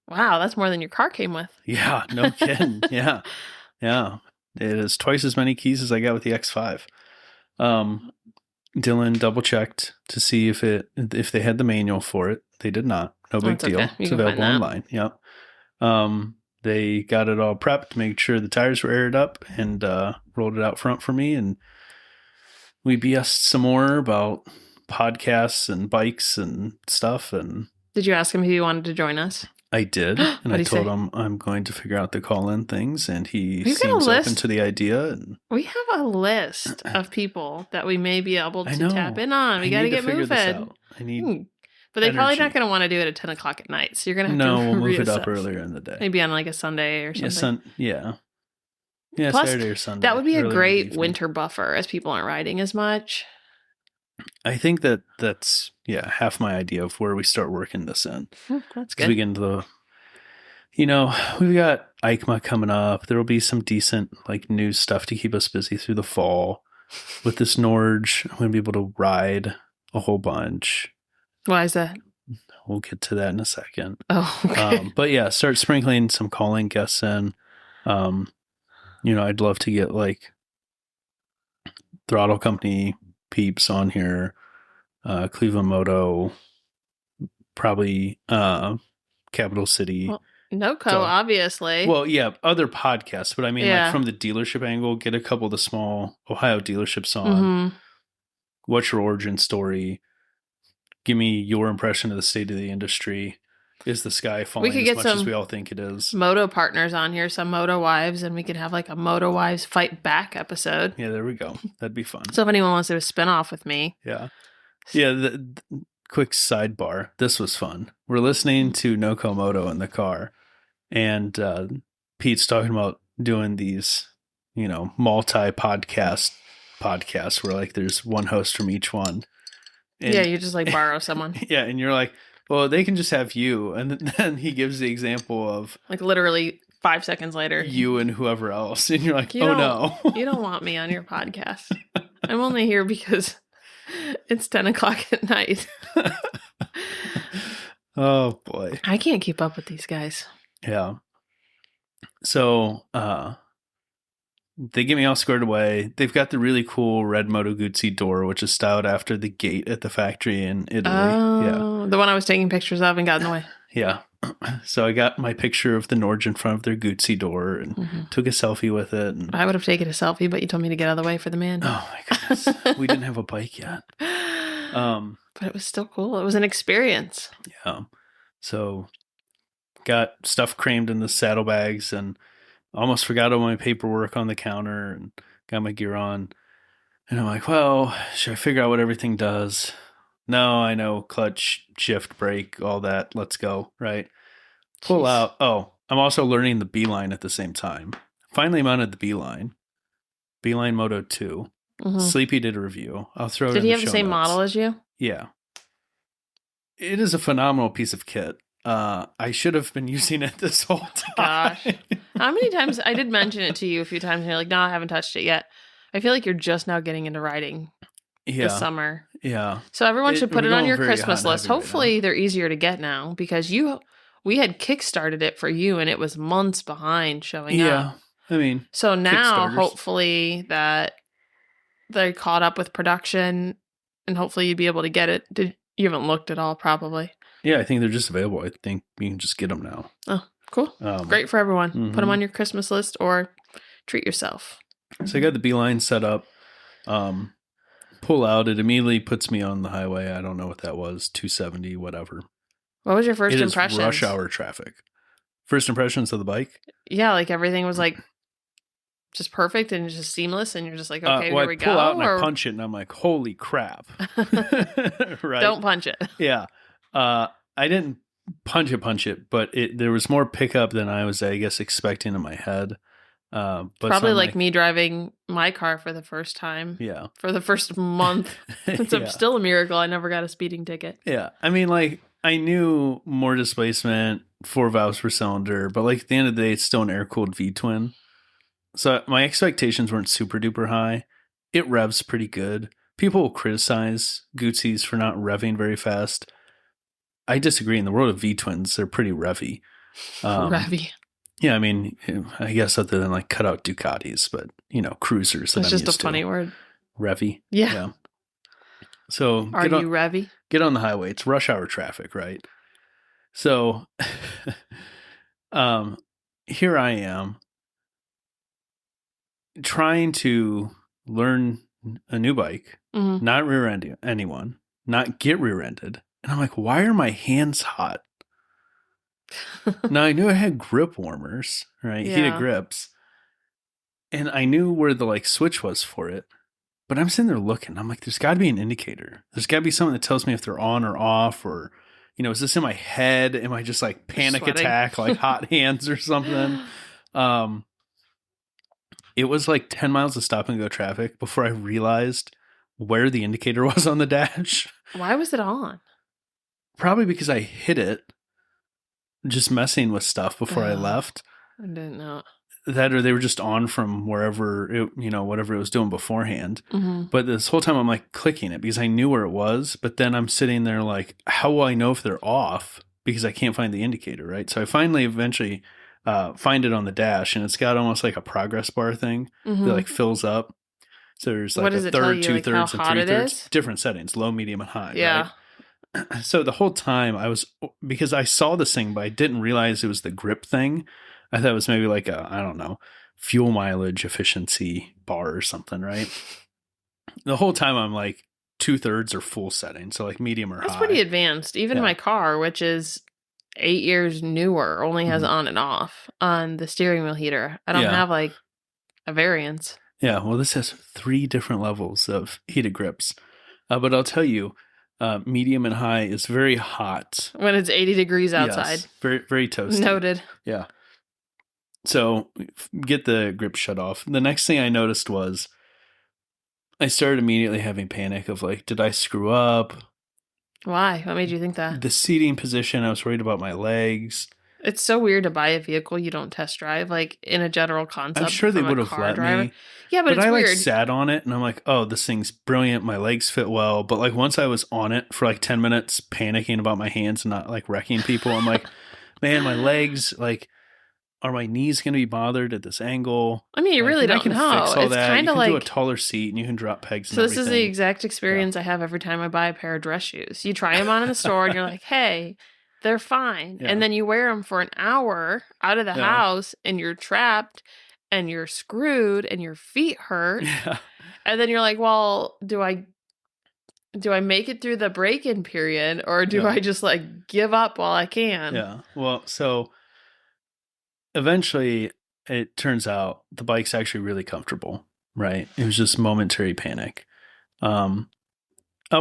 Wow, that's more than your car came with. Yeah, no kidding. Yeah. It is twice as many keys as I got with the X5. Dylan double checked to see if they had the manual for it. They did not. No big deal. Okay. It's available online. Yep. They got it all prepped, made sure the tires were aired up, and rolled it out front for me. And we BS'd some more about podcasts and bikes and stuff. And did you ask him if he wanted to join us? I did. And I told him I'm going to figure out the call-in things. And he seems open to the idea. And we have a list of people that we may be able to tap in on. We got to get moving. I need But they're probably not going to want to do it at 10 o'clock at night. So you're going to have to we'll move it up earlier in the day. Maybe on like a Sunday or something. Yeah, Plus, Saturday or Sunday. That would be a great winter buffer as people aren't riding as much. I think that's half my idea of where we start working this in. That's good. We get into the, we've got EICMA coming up. There will be some decent like news stuff to keep us busy through the fall. With this Norge, I'm going to be able to ride a whole bunch. Why is that? We'll get to that in a second. Oh, okay. But yeah, start sprinkling some calling guests in. I'd love to get like Throttle Company peeps on here. Cleveland Moto, probably Capital City. Well, NoCo, So- obviously. Well, yeah, other podcasts, but I mean, Yeah. like from the dealership angle, get a couple of the small Ohio dealerships on. Mhm. What's your origin story? Give me your impression of the state of the industry. Is the sky falling could as get much as some we all think it is? Moto partners on here, some Moto wives, and we could have like a Moto wives fight back episode. Yeah, there we go. That'd be fun. So if anyone wants to do a spinoff with me, Yeah. Yeah, the quick sidebar. This was fun. We're listening to NoCo Moto in the car, and Pete's talking about doing these, multi-podcasts where like there's one host from each one. And, yeah, you just like borrow someone. yeah, and you're like, well, they can just have you. And then he gives the example of Like literally 5 seconds later. you and whoever else. And you're like, You oh don't- no. You don't want me on your podcast. I'm only here because it's 10 o'clock at night. Oh boy. I can't keep up with these guys. Yeah. So they get me all squared away. They've got the really cool red Moto Guzzi door, which is styled after the gate at the factory in Italy. Oh, the one I was taking pictures of and got in the way. Yeah. So I got my picture of the Norge in front of their Guzzi door and took a selfie with it. And, I would have taken a selfie, but you told me to get out of the way for the man. oh my goodness. We didn't have a bike yet. But it was still cool. It was an experience. Yeah. So got stuff crammed in the saddlebags and almost forgot all my paperwork on the counter and got my gear on. And I'm like, well, should I figure out what everything does? No, I know clutch, shift, brake, all that. Let's go. Right. Pull Jeez. out. Oh, I'm also learning the Beeline at the same time. Finally mounted the Beeline Moto 2. Mhm. Sleepy did a review. I'll throw it Did in he the have the show same notes. model as you? Yeah. It is a phenomenal piece of kit. I should have been using it this whole time. Gosh. How many times? I did mention it to you a few times, and you're like, no, I haven't touched it yet. I feel like you're just now getting into riding Yeah. this summer. Yeah. So everyone should put we're it on going your very Christmas hot and list. heavy right Hopefully they're easier to get now because we had kickstarted it for you and it was months behind showing Yeah. up. I mean, So now Kickstarters. hopefully that they caught up with production and hopefully you'd be able to get it. You haven't looked at all probably. yeah, I think they're just available. I think you can just get them now. Oh, cool. Great for everyone. Put them Mhm. on your Christmas list or treat yourself. So I got the Beeline set up. Pull out. It immediately puts me on the highway. I don't know what that was. 270, whatever. What was your first It is impression? rush hour traffic. First impressions of the bike? Yeah, like everything was like just perfect and just seamless, and you're just like, okay, well, here we I pull go. out and I punch it, and I'm like, holy crap. Right? Don't punch it. Yeah. I didn't punch it, but there was more pickup than I was, I guess, expecting in my head. But Probably so I'm like me driving my car for the first time. Yeah. For the first month. It's Yeah. still a miracle I never got a speeding ticket. Yeah. I mean, like, I knew more displacement, 4 valves per cylinder, but like at the end of the day, it's still an air-cooled V-twin. So my expectations weren't super duper high. It revs pretty good. People will criticize Guzzis for not revving very fast. I disagree. In the world of V-twins, they're pretty revvy. Revy. Yeah, I mean, I guess other than like cutout Ducatis, but cruisers. That's I'm just a used to. funny word. Revvy. Yeah. So Are you revy? get on the highway. It's rush hour traffic, right? So, here I am trying to learn a new bike, Mm-hmm. not rear-end anyone, not get rear-ended. And I'm like, why are my hands hot? Now I knew I had grip warmers, right? Yeah. Heated grips. And I knew where the switch was for it. But I'm sitting there looking. I'm like, there's got to be an indicator. There's got to be something that tells me if they're on or off, or, is this in my head? Am I just like panic Sweating. attack, like hot hands or something? It was like 10 miles of stop and go traffic before I realized where the indicator was on the dash. Why was it on? Probably because I hit it just messing with stuff before I left. I didn't know. That or they were just on from wherever it, whatever it was doing beforehand. Mm-hmm. But this whole time I'm like clicking it because I knew where it was. But then I'm sitting there like, how will I know if they're off? Because I can't find the indicator, right? So I finally eventually find it on the dash, and it's got almost like a progress bar thing Mm-hmm. that like fills up. So there's What like does a it tell third, you, two like, how thirds, and hot three it thirds. is? Different settings, low, medium, and high. Yeah. Right? So the whole time because I saw this thing, but I didn't realize it was the grip thing. I thought it was maybe like I don't know, fuel mileage efficiency bar or something, right? The whole time I'm like 2/3 or full setting. So like medium or That's high. pretty advanced. Even Yeah. my car, which is 8 years newer, only has Mhm. on and off on the steering wheel heater. I don't Yeah. have like a variance. Yeah, well, this has 3 different levels of heated grips. But I'll tell you, medium and high is very hot. When it's 80 degrees outside. Yes, very, very toasty. Noted. Yeah. So get the grip shut off. The next thing I noticed was I started immediately having panic of like, did I screw up? Why? What made you think that? The seating position, I was worried about my legs. It's so weird to buy a vehicle you don't test drive, like in a general concept. I'm sure they from a would have car let driver. me. Yeah, but it's I weird. like sat on it and I'm like, oh, this thing's brilliant. My legs fit well. But like once I was on it for like 10 minutes, panicking about my hands and not like wrecking people, I'm like, man, my legs, like, are my knees going to be bothered at this angle? I mean, you Like, really and I don't can know. fix all It's that. kind You of can do a like taller seat and you can drop pegs and so. This is the everything. exact experience I have every time I buy a pair of dress shoes. You try them on in the store and you're like, "Hey, they're fine," Yeah. and then you wear them for an hour out of the Yeah. house and you're trapped and you're screwed and your feet hurt, Yeah. and then you're like, "Well, do I make it through the break-in period or do Yeah. I just like give up while I can?" Yeah. Well, so eventually it turns out the bike's actually really comfortable, right? It was just momentary panic. I'll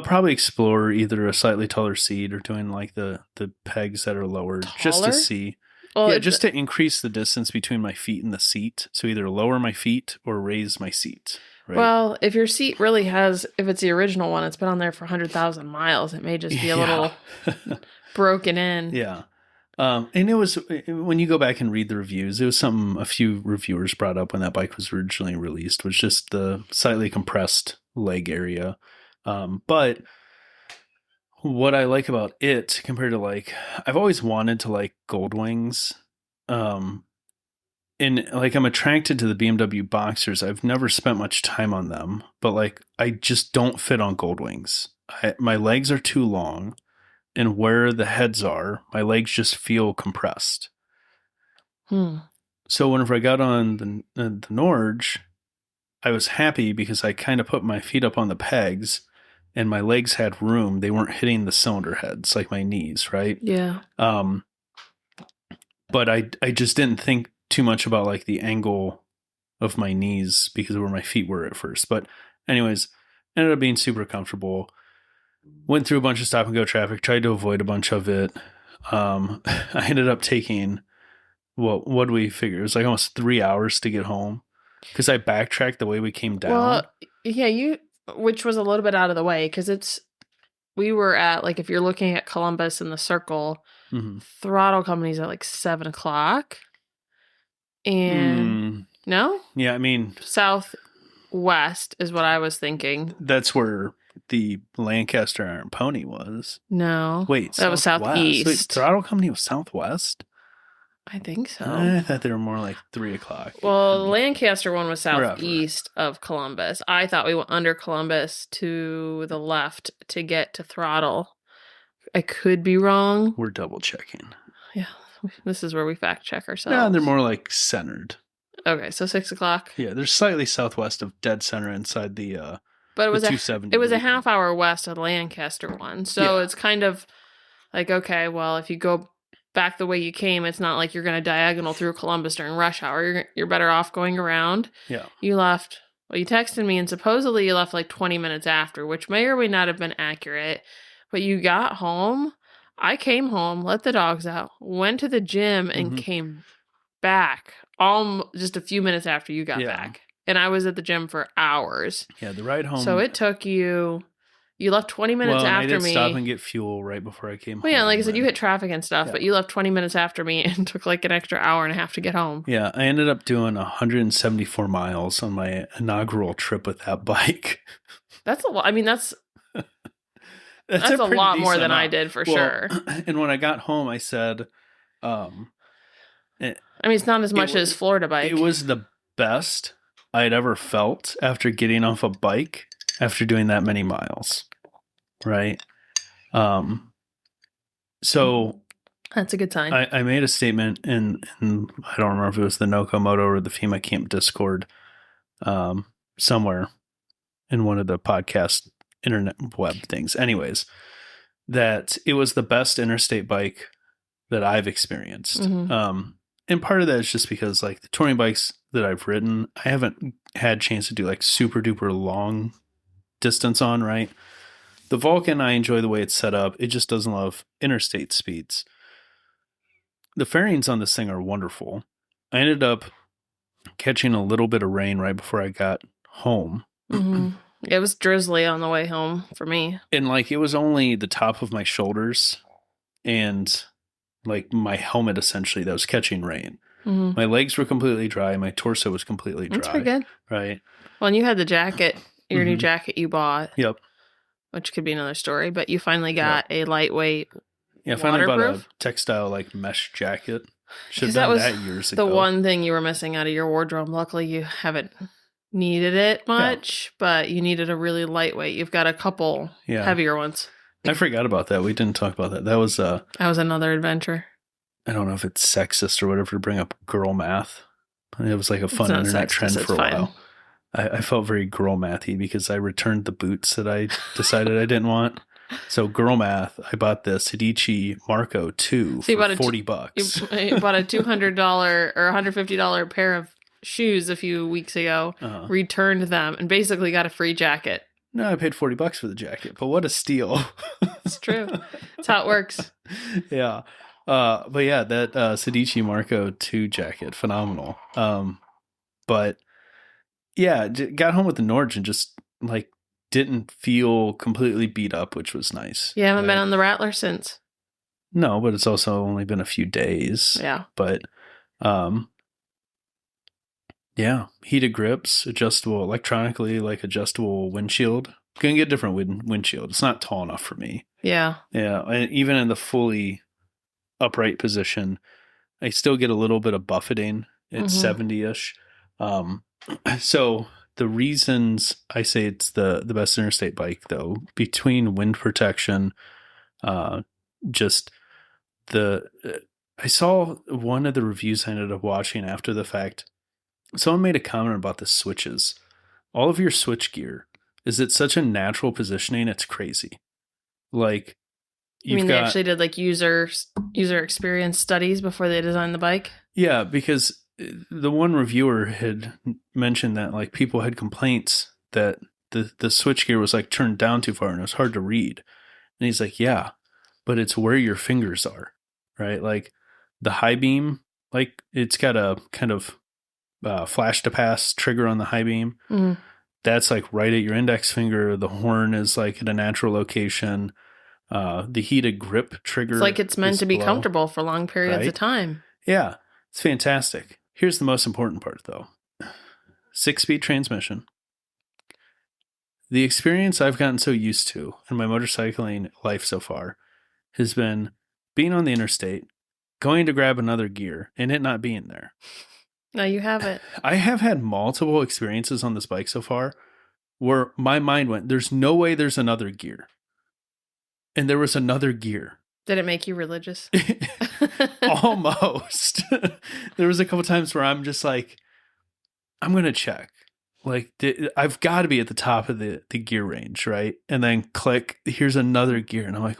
probably explore either a slightly taller seat or doing like the pegs that are lowered just to Taller? see. Well, Yeah, it's- just to increase the distance between my feet and the seat. So either lower my feet or raise my seat. Right? Well, if your seat really has, if it's the original one, it's been on there for 100,000 miles. It may just be a little broken in. Yeah. And it was, when you go back and read the reviews, it was something a few reviewers brought up when that bike was originally released, was just the slightly compressed leg area. But what I like about it compared to like, I've always wanted to like Goldwings. And like, I'm attracted to the BMW Boxers. I've never spent much time on them, but like, I just don't fit on Goldwings. My legs are too long. And where the heads are, my legs just feel compressed. So whenever I got on the Norge, I was happy because I kind of put my feet up on the pegs and my legs had room. They weren't hitting the cylinder heads like my knees, right? Yeah. But I just didn't think too much about like the angle of my knees because of where my feet were at first. But anyways, ended up being super comfortable. Went through a bunch of stop and go traffic, tried to avoid a bunch of it. I ended up taking, what do we figure? It was like almost 3 hours to get home because I backtracked the way we came down. Well, yeah, which was a little bit out of the way because we were at, like, if you're looking at Columbus in the circle, Throttle Company's at like 7:00. And no? Yeah, I mean, southwest is what I was thinking. That's where the Lancaster Iron Pony was. No. Wait, that was southwest. southeast. Wait, Throttle Company was southwest? I think so. I thought they were more like 3:00. Well, the Lancaster one was southeast of Columbus. I thought we went under Columbus to the left to get to Throttle. I could be wrong. We're double checking. Yeah, this is where we fact check ourselves. Yeah, they're more like centered. Okay, so 6:00. Yeah, they're slightly southwest of dead center inside the but it was 270. It was a half hour west of the Lancaster one. So it's kind of like, okay, well, if you go back the way you came, it's not like you're going to diagonal through Columbus during rush hour. You're better off going around. Yeah. You texted me and supposedly you left like 20 minutes after, which may or may not have been accurate. But you got home. I came home, let the dogs out, went to the gym, and came back just a few minutes after you got back. And I was at the gym for hours. Yeah, the ride home. So it took you left 20 minutes after me. I did stop and get fuel right before I came home. Well, yeah, like I said, you hit traffic and stuff, but you left 20 minutes after me and took like an extra hour and a half to get home. Yeah, I ended up doing 174 miles on my inaugural trip with that bike. That's a lot. I mean, that's a lot more than I did for sure. And when I got home, I said, I mean, it's not as much as Florida bike. It was the best I'd ever felt after getting off a bike after doing that many miles. Right. So that's a good sign. I made a statement in I don't remember if it was the NoCo Moto or the FEMA Camp Discord, somewhere in one of the podcast internet web things. Anyways, that it was the best interstate bike that I've experienced. And part of that is just because like the touring bikes that I've ridden, I haven't had a chance to do like super duper long distance on, right? The Vulcan, I enjoy the way it's set up. It just doesn't love interstate speeds. The fairings on this thing are wonderful. I ended up catching a little bit of rain right before I got home. It was drizzly on the way home for me. And like it was only the top of my shoulders and like my helmet essentially that was catching rain. My legs were completely dry. My torso was completely dry. That's pretty good. Right. Well, and you had the jacket, your new jacket you bought. Yep. Which could be another story, but you finally got a lightweight I finally bought a textile like mesh jacket. Should have done that years ago. The one thing you were missing out of your wardrobe. Luckily, you haven't needed it much, but you needed a really lightweight. You've got a couple heavier ones. I forgot about that. We didn't talk about that. That was another adventure. I don't know if it's sexist or whatever to bring up girl math. It was like a fun internet trend for a while. I felt very girl mathy because I returned the boots that I decided I didn't want. So girl math, I bought the Sedici Marco 2 for $40. You bought a $200 or $150 pair of shoes a few weeks ago, returned them, and basically got a free jacket. No, I paid $40 for the jacket, but what a steal. It's true. That's how it works. Yeah. But yeah, that Sedici Marco 2 jacket, phenomenal. But yeah, got home with the Norge and just like didn't feel completely beat up, which was nice. You haven't been on the Rattler since? No, but it's also only been a few days. Yeah. But yeah, heated grips, adjustable electronically, like adjustable windshield. Gonna get a different windshield. It's not tall enough for me. Yeah. Yeah, and even in the fully upright position, I still get a little bit of buffeting at 70-ish. So the reasons I say it's the best interstate bike, though, between wind protection, just I saw one of the reviews I ended up watching after the fact. Someone made a comment about the switches. All of your switch gear is at such a natural positioning, it's crazy. Like, they actually did like user experience studies before they designed the bike? Yeah, because the one reviewer had mentioned that like people had complaints that the switchgear was like turned down too far and it was hard to read. And he's like, yeah, but it's where your fingers are, right? Like the high beam, like it's got a kind of flash to pass trigger on the high beam. That's like right at your index finger. The horn is like at a natural location. The heated grip trigger. It's like it's meant to be comfortable for long periods of time. Yeah, it's fantastic. Here's the most important part, though. 6-speed transmission. The experience I've gotten so used to in my motorcycling life so far has been being on the interstate, going to grab another gear, and it not being there. No, you haven't. I have had multiple experiences on this bike so far where my mind went, there's no way there's another gear. And there was another gear. Did it make you religious? Almost. There was a couple times where I'm just like, I'm going to check. Like, I've got to be at the top of the gear range, right? And then click, here's another gear. And I'm like,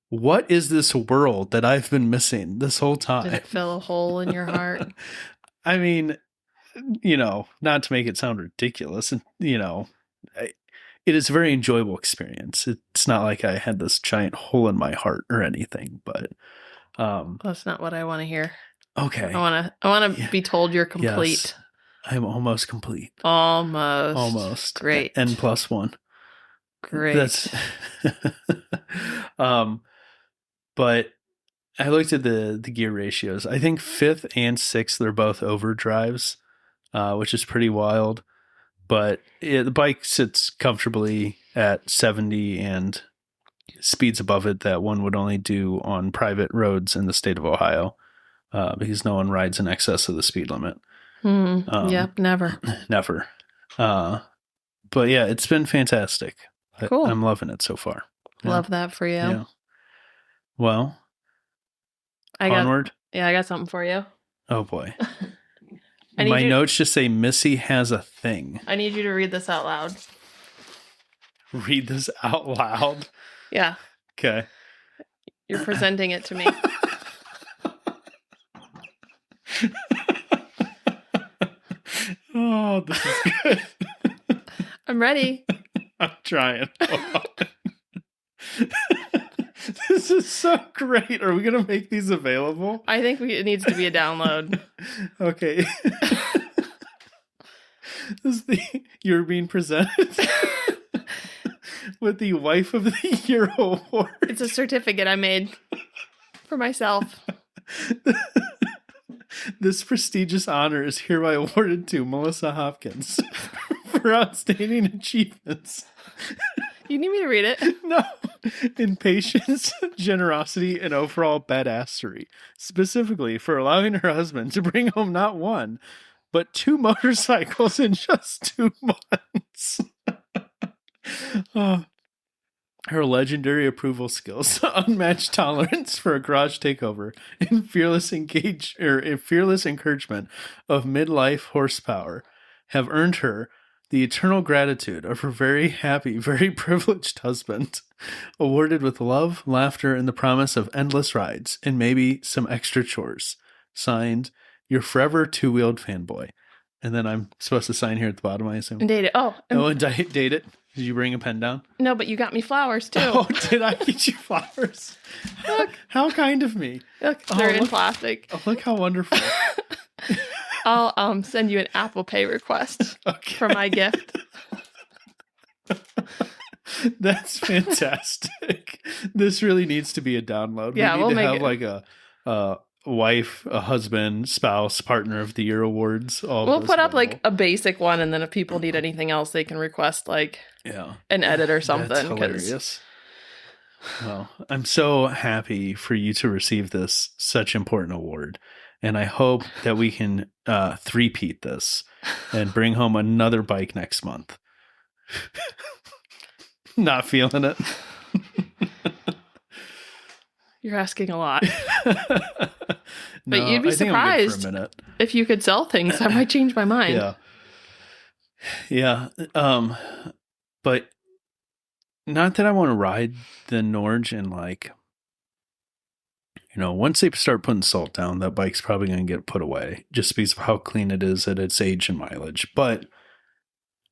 what is this world that I've been missing this whole time? Did it fill a hole in your heart? I mean, not to make it sound ridiculous, it is a very enjoyable experience. It's not like I had this giant hole in my heart or anything, but that's not what I want to hear. Okay. I want to be told you're complete. Yes, I'm almost complete. Almost. Great. N+1. Great. That's but I looked at the gear ratios. I think 5th and 6th, they're both overdrives, which is pretty wild. But the bike sits comfortably at 70 and speeds above it that one would only do on private roads in the state of Ohio, because no one rides in excess of the speed limit. Yep, never. Never. But yeah, it's been fantastic. Cool. I'm loving it so far. Yeah. Love that for you. Yeah. Well, I onward. got something for you. Oh boy. My notes just say Missy has a thing. I need you to read this out loud. Read this out loud? Yeah. Okay. You're presenting it to me. Oh, this is good. I'm ready. I'm trying. This is so great. Are we going to make these available? I think it needs to be a download. Okay. You're being presented with the Wife of the Year award. It's a certificate I made for myself. This prestigious honor is hereby awarded to Melissa Hopkins for outstanding achievements. You need me to read it? No. In patience, generosity, and overall badassery. Specifically for allowing her husband to bring home not one, but 2 motorcycles in just 2 months. Her legendary approval skills, unmatched tolerance for a garage takeover, and fearless encouragement of midlife horsepower have earned her the eternal gratitude of her very happy, very privileged husband, awarded with love, laughter, and the promise of endless rides, and maybe some extra chores. Signed, your forever 2-wheeled fanboy. And then I'm supposed to sign here at the bottom, I assume. And date it. Oh. And date it. Did you bring a pen down? No, but you got me flowers, too. Oh, did I get you flowers? Look. How kind of me. Look, they're in plastic. Oh, look how wonderful. I'll send you an Apple Pay request for my gift. That's fantastic. This really needs to be a download. Yeah, we need to have like a wife, a husband, spouse, partner of the year awards. We'll put up like a basic one, and then if people need anything else, they can request like an edit or something. That's hilarious. Well, I'm so happy for you to receive this such important award. And I hope that we can three-peat this and bring home another bike next month. Not feeling it. You're asking a lot. No, but you'd be surprised if you could sell things. I might change my mind. Yeah. But not that I want to ride the Norge and like, you know, once they start putting salt down, that bike's probably going to get put away just because of how clean it is at its age and mileage. But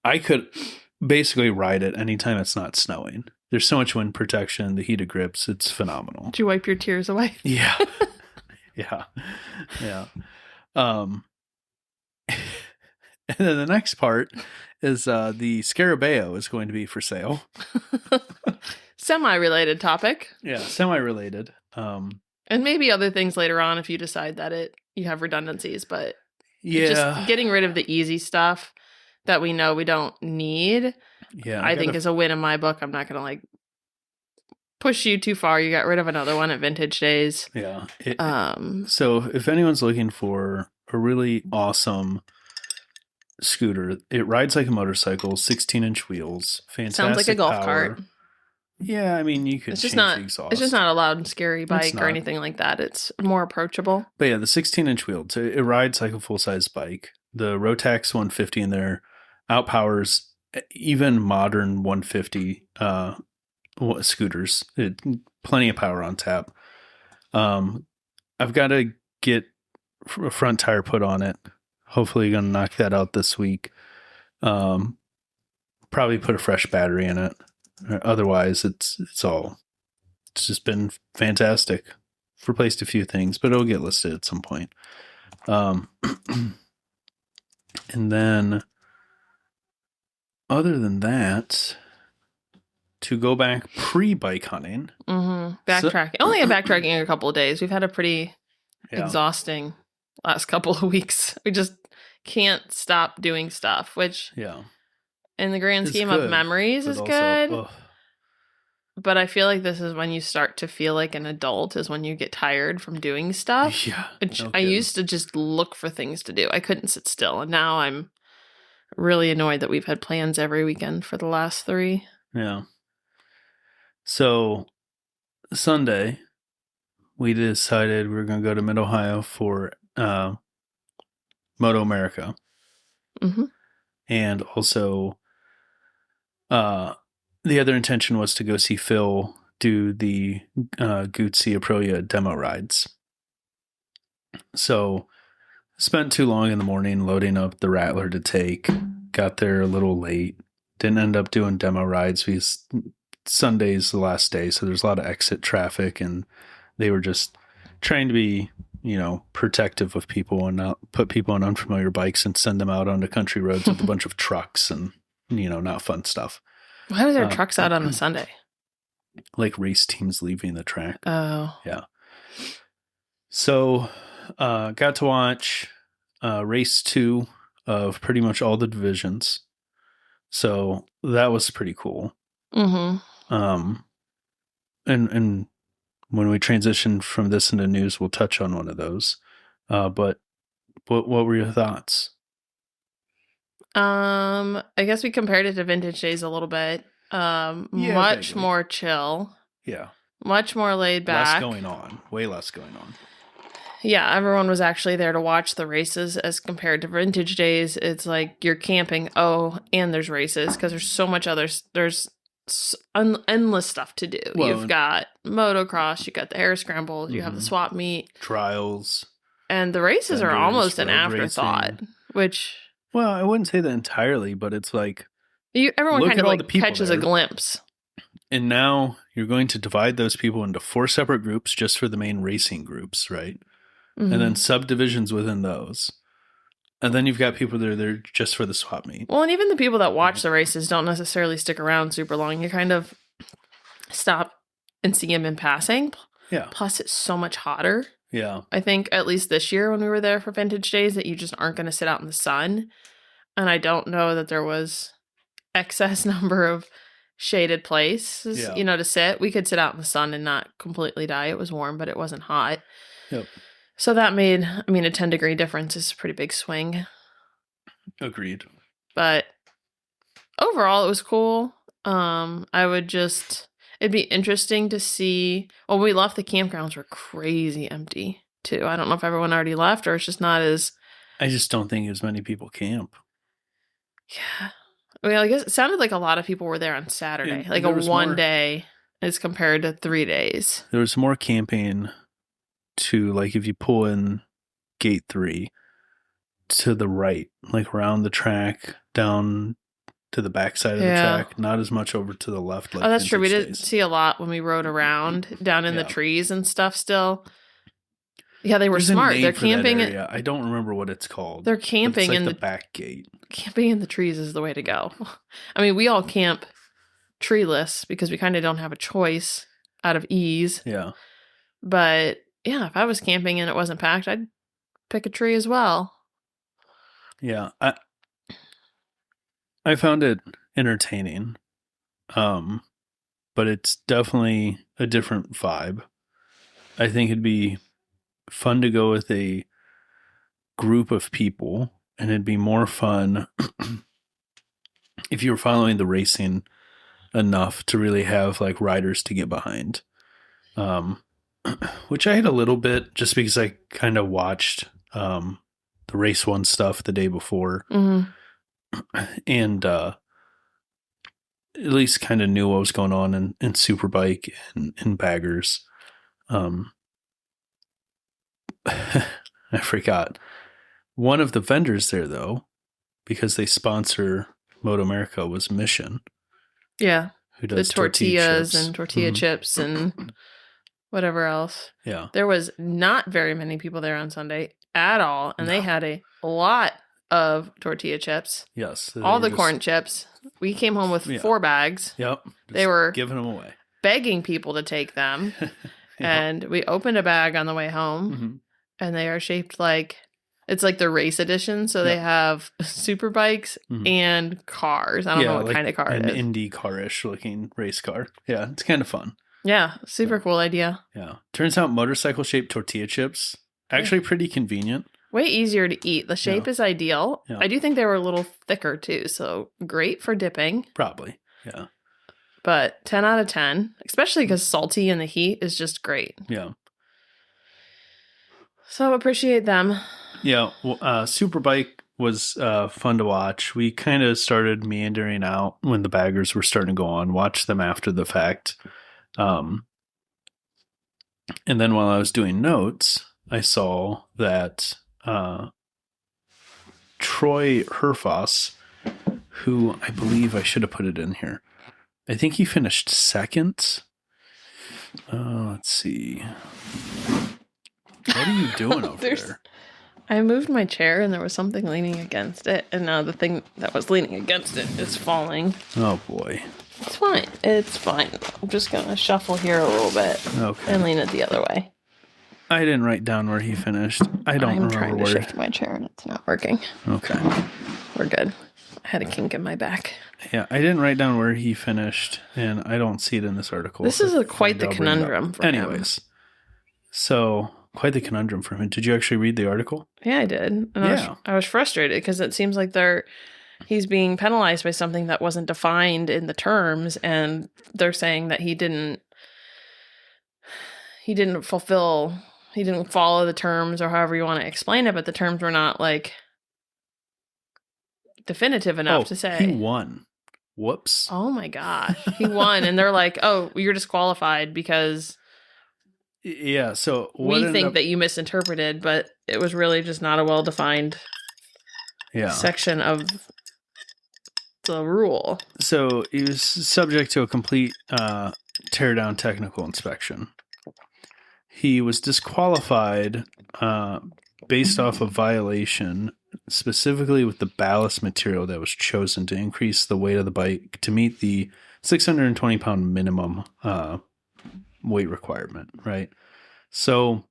I could basically ride it anytime it's not snowing. There's so much wind protection, the heated grips. It's phenomenal. Did you wipe your tears away? Yeah. And then the next part is the Scarabeo is going to be for sale. Semi-related topic. Yeah, semi-related. And maybe other things later on if you decide that you have redundancies, but just getting rid of the easy stuff that we know we don't need, I think is a win in my book. I'm not going to like push you too far. You got rid of another one at Vintage Days. Yeah. So if anyone's looking for a really awesome scooter, it rides like a motorcycle, 16-inch wheels, fantastic sounds like a golf power. cart. Yeah, I mean, you could change the exhaust. It's just not a loud and scary bike or anything like that. It's more approachable. But yeah, the 16-inch wheels, it rides like a full-size bike. The Rotax 150 in there outpowers even modern 150 scooters. Plenty of power on tap. I've got to get a front tire put on it. Hopefully going to knock that out this week. Probably put a fresh battery in it. Otherwise, it's just been fantastic. Replaced a few things, but it'll get listed at some point. And then, other than that, to go back pre-bike hunting. Mm-hmm. Backtracking. Only backtracking in a couple of days. We've had a pretty exhausting last couple of weeks. We just can't stop doing stuff, which in the grand scheme of memories is good. But I feel like this is when you start to feel like an adult, is when you get tired from doing stuff. Yeah. I used to just look for things to do. I couldn't sit still. And now I'm really annoyed that we've had plans every weekend for the last 3. Yeah. So Sunday, we decided we were going to go to Mid-Ohio for MotoAmerica. Mm-hmm. And also, the other intention was to go see Phil do the Guzzi Aprilia demo rides. So, spent too long in the morning loading up the Rattler to take. Got there a little late. Didn't end up doing demo rides because Sunday's the last day, so there's a lot of exit traffic, and they were just trying to be, protective of people and not put people on unfamiliar bikes and send them out onto country roads with a bunch of trucks and, not fun stuff. Why were there trucks out on a Sunday? Like race teams leaving the track. Oh. Yeah. So, got to watch race 2 of pretty much all the divisions. So that was pretty cool. Mm-hmm. And when we transition from this into news, we'll touch on one of those. But what were your thoughts? I guess we compared it to Vintage Days a little bit. Much vaguely. more chill. Yeah. Much more laid back. Less going on. Way less going on. Yeah, everyone was actually there to watch the races as compared to Vintage Days. It's like you're camping. Oh, and there's races because there's so much there's endless stuff to do. Well, You've got motocross, you got the air scrambles, you have the swap meet, trials, and the races are almost an afterthought. Racing. Which, well, I wouldn't say that entirely, but it's like everyone kind of like catches there. A glimpse. And now you're going to divide those people into 4 separate groups just for the main racing groups, right? Mm-hmm. And then subdivisions within those. And then you've got people that are there just for the swap meet. Well, and even the people that watch the races don't necessarily stick around super long. You kind of stop and see them in passing. Yeah. Plus, it's so much hotter. Yeah. I think at least this year when we were there for Vintage Days that you just aren't going to sit out in the sun. And I don't know that there was excess number of shaded places, to sit. We could sit out in the sun and not completely die. It was warm, but it wasn't hot. Yep. So that made, a 10-degree difference is a pretty big swing. Agreed. But overall, it was cool. It'd be interesting to see. When we left, the campgrounds were crazy empty, too. I don't know if everyone already left or it's just not as... I just don't think as many people camp. Yeah. I guess it sounded like a lot of people were there on Saturday. Like a one day as compared to 3 days. There was more camping to, like, if you pull in gate 3 to the right, like around the track, down to the backside of the track, not as much over to the left. Like that's true. We didn't see a lot when we rode around down in the trees and stuff still. Yeah, they were smart. They're camping. I don't remember what it's called. They're camping in the back gate. Camping in the trees is the way to go. We all camp treeless because we kind of don't have a choice out of ease. Yeah. But yeah, if I was camping and it wasn't packed, I'd pick a tree as well. Yeah. I found it entertaining. But it's definitely a different vibe. I think it'd be fun to go with a group of people, and it'd be more fun if you were following the racing enough to really have like riders to get behind. Which I had a little bit just because I kind of watched the race 1 stuff the day before. Mm-hmm. And at least kind of knew what was going on in Superbike and Baggers. I forgot. One of the vendors there, though, because they sponsor MotoAmerica, was Mission. Yeah. Who does the tortillas chips. And tortilla chips and whatever else. Yeah. There was not very many people there on Sunday at all. And they had a lot of tortilla chips. Yes. All the corn chips. We came home with 4 bags. Yep. They were giving them away. Begging people to take them. And we opened a bag on the way home. Mm-hmm. And they are shaped like It's like the race edition. So they have super bikes and cars. I don't know what kind of car it is. An Indy car-ish looking race car. Yeah, it's kind of fun. Yeah, super cool idea. Yeah. Turns out motorcycle-shaped tortilla chips, actually pretty convenient. Way easier to eat. The shape is ideal. Yeah. I do think they were a little thicker too, so great for dipping. Probably, yeah. But 10 out of 10, especially because salty in the heat is just great. Yeah. So appreciate them. Yeah, Superbike was fun to watch. We kind of started meandering out when the baggers were starting to go on, watched them after the fact. And then while I was doing notes, I saw that Troy Herfoss, who I believe I should have put it in here. I think he finished second. Let's see. What are you doing over there? I moved my chair and there was something leaning against it. And now the thing that was leaning against it is falling. Oh, boy. It's fine. It's fine. I'm just going to shuffle here a little bit and lean it the other way. I didn't write down where he finished. I don't remember I'm trying to where. shift my chair and it's not working. Okay. We're good. I had a kink in my back. Yeah, I didn't write down where he finished, and I don't see it in this article. This is quite the conundrum for him. Anyways, so quite the conundrum for him. Did you actually read the article? Yeah, I did. And I was frustrated because it seems like he's being penalized by something that wasn't defined in the terms, and they're saying that he didn't follow the terms, or however you want to explain it, but the terms were not like definitive enough to say. He won. Whoops. Oh my gosh. He won, and they're like, "Oh, you're disqualified because yeah, so we think that you misinterpreted, but it was really just not a well-defined section of the rule." So he was subject to a complete teardown technical inspection. He was disqualified based off of violation, specifically with the ballast material that was chosen to increase the weight of the bike to meet the 620-pound minimum weight requirement, right? So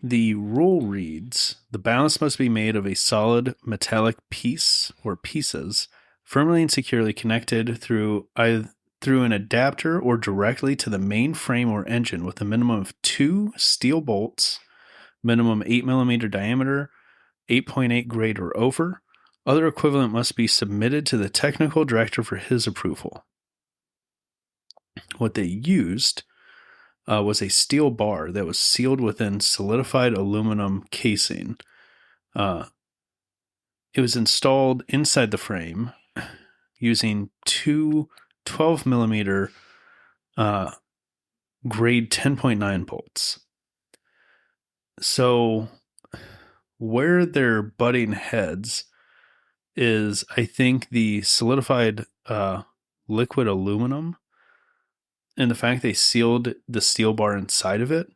the rule reads, the ballast must be made of a solid metallic piece or pieces firmly and securely connected through an adapter or directly to the main frame or engine with a minimum of 2 steel bolts, minimum 8mm diameter, 8.8 grade or over. Other equivalent must be submitted to the technical director for his approval. What they used was a steel bar that was sealed within solidified aluminum casing. It was installed inside the frame using 2 12mm grade 10.9 bolts. So where they're butting heads is, I think, the solidified liquid aluminum and the fact they sealed the steel bar inside of it,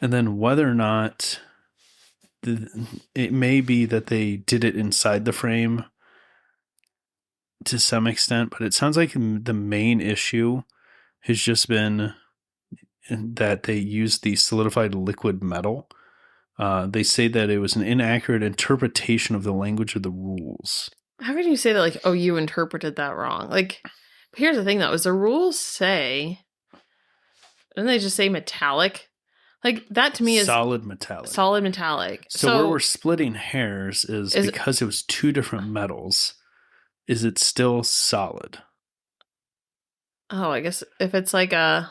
and then whether or not it may be that they did it inside the frame to some extent, but it sounds like the main issue has just been that they used the solidified liquid metal. They say that it was an inaccurate interpretation of the language of the rules. How can you say that, like, oh, you interpreted that wrong? Like, here's the thing, though, is the rules say, didn't they just say metallic? Like, that to me is solid metallic. Solid metallic. So where we're splitting hairs is because it was 2 different metals. Is it still solid? Oh, I guess if it's like a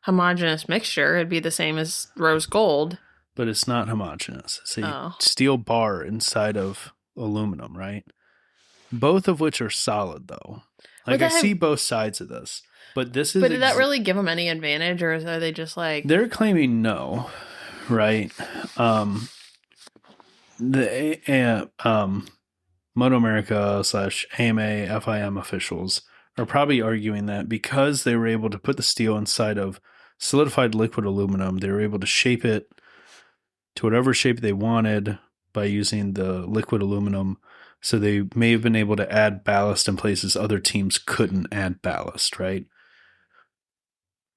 homogeneous mixture, it'd be the same as rose gold. But it's not homogeneous. It's a steel bar inside of aluminum, right? Both of which are solid, though. Like, I see both sides of this. But this is. But did that really give them any advantage, or are they just like. They're claiming no, right? MotoAmerica / AMA FIM officials are probably arguing that because they were able to put the steel inside of solidified liquid aluminum, they were able to shape it to whatever shape they wanted by using the liquid aluminum. So they may have been able to add ballast in places other teams couldn't add ballast, right?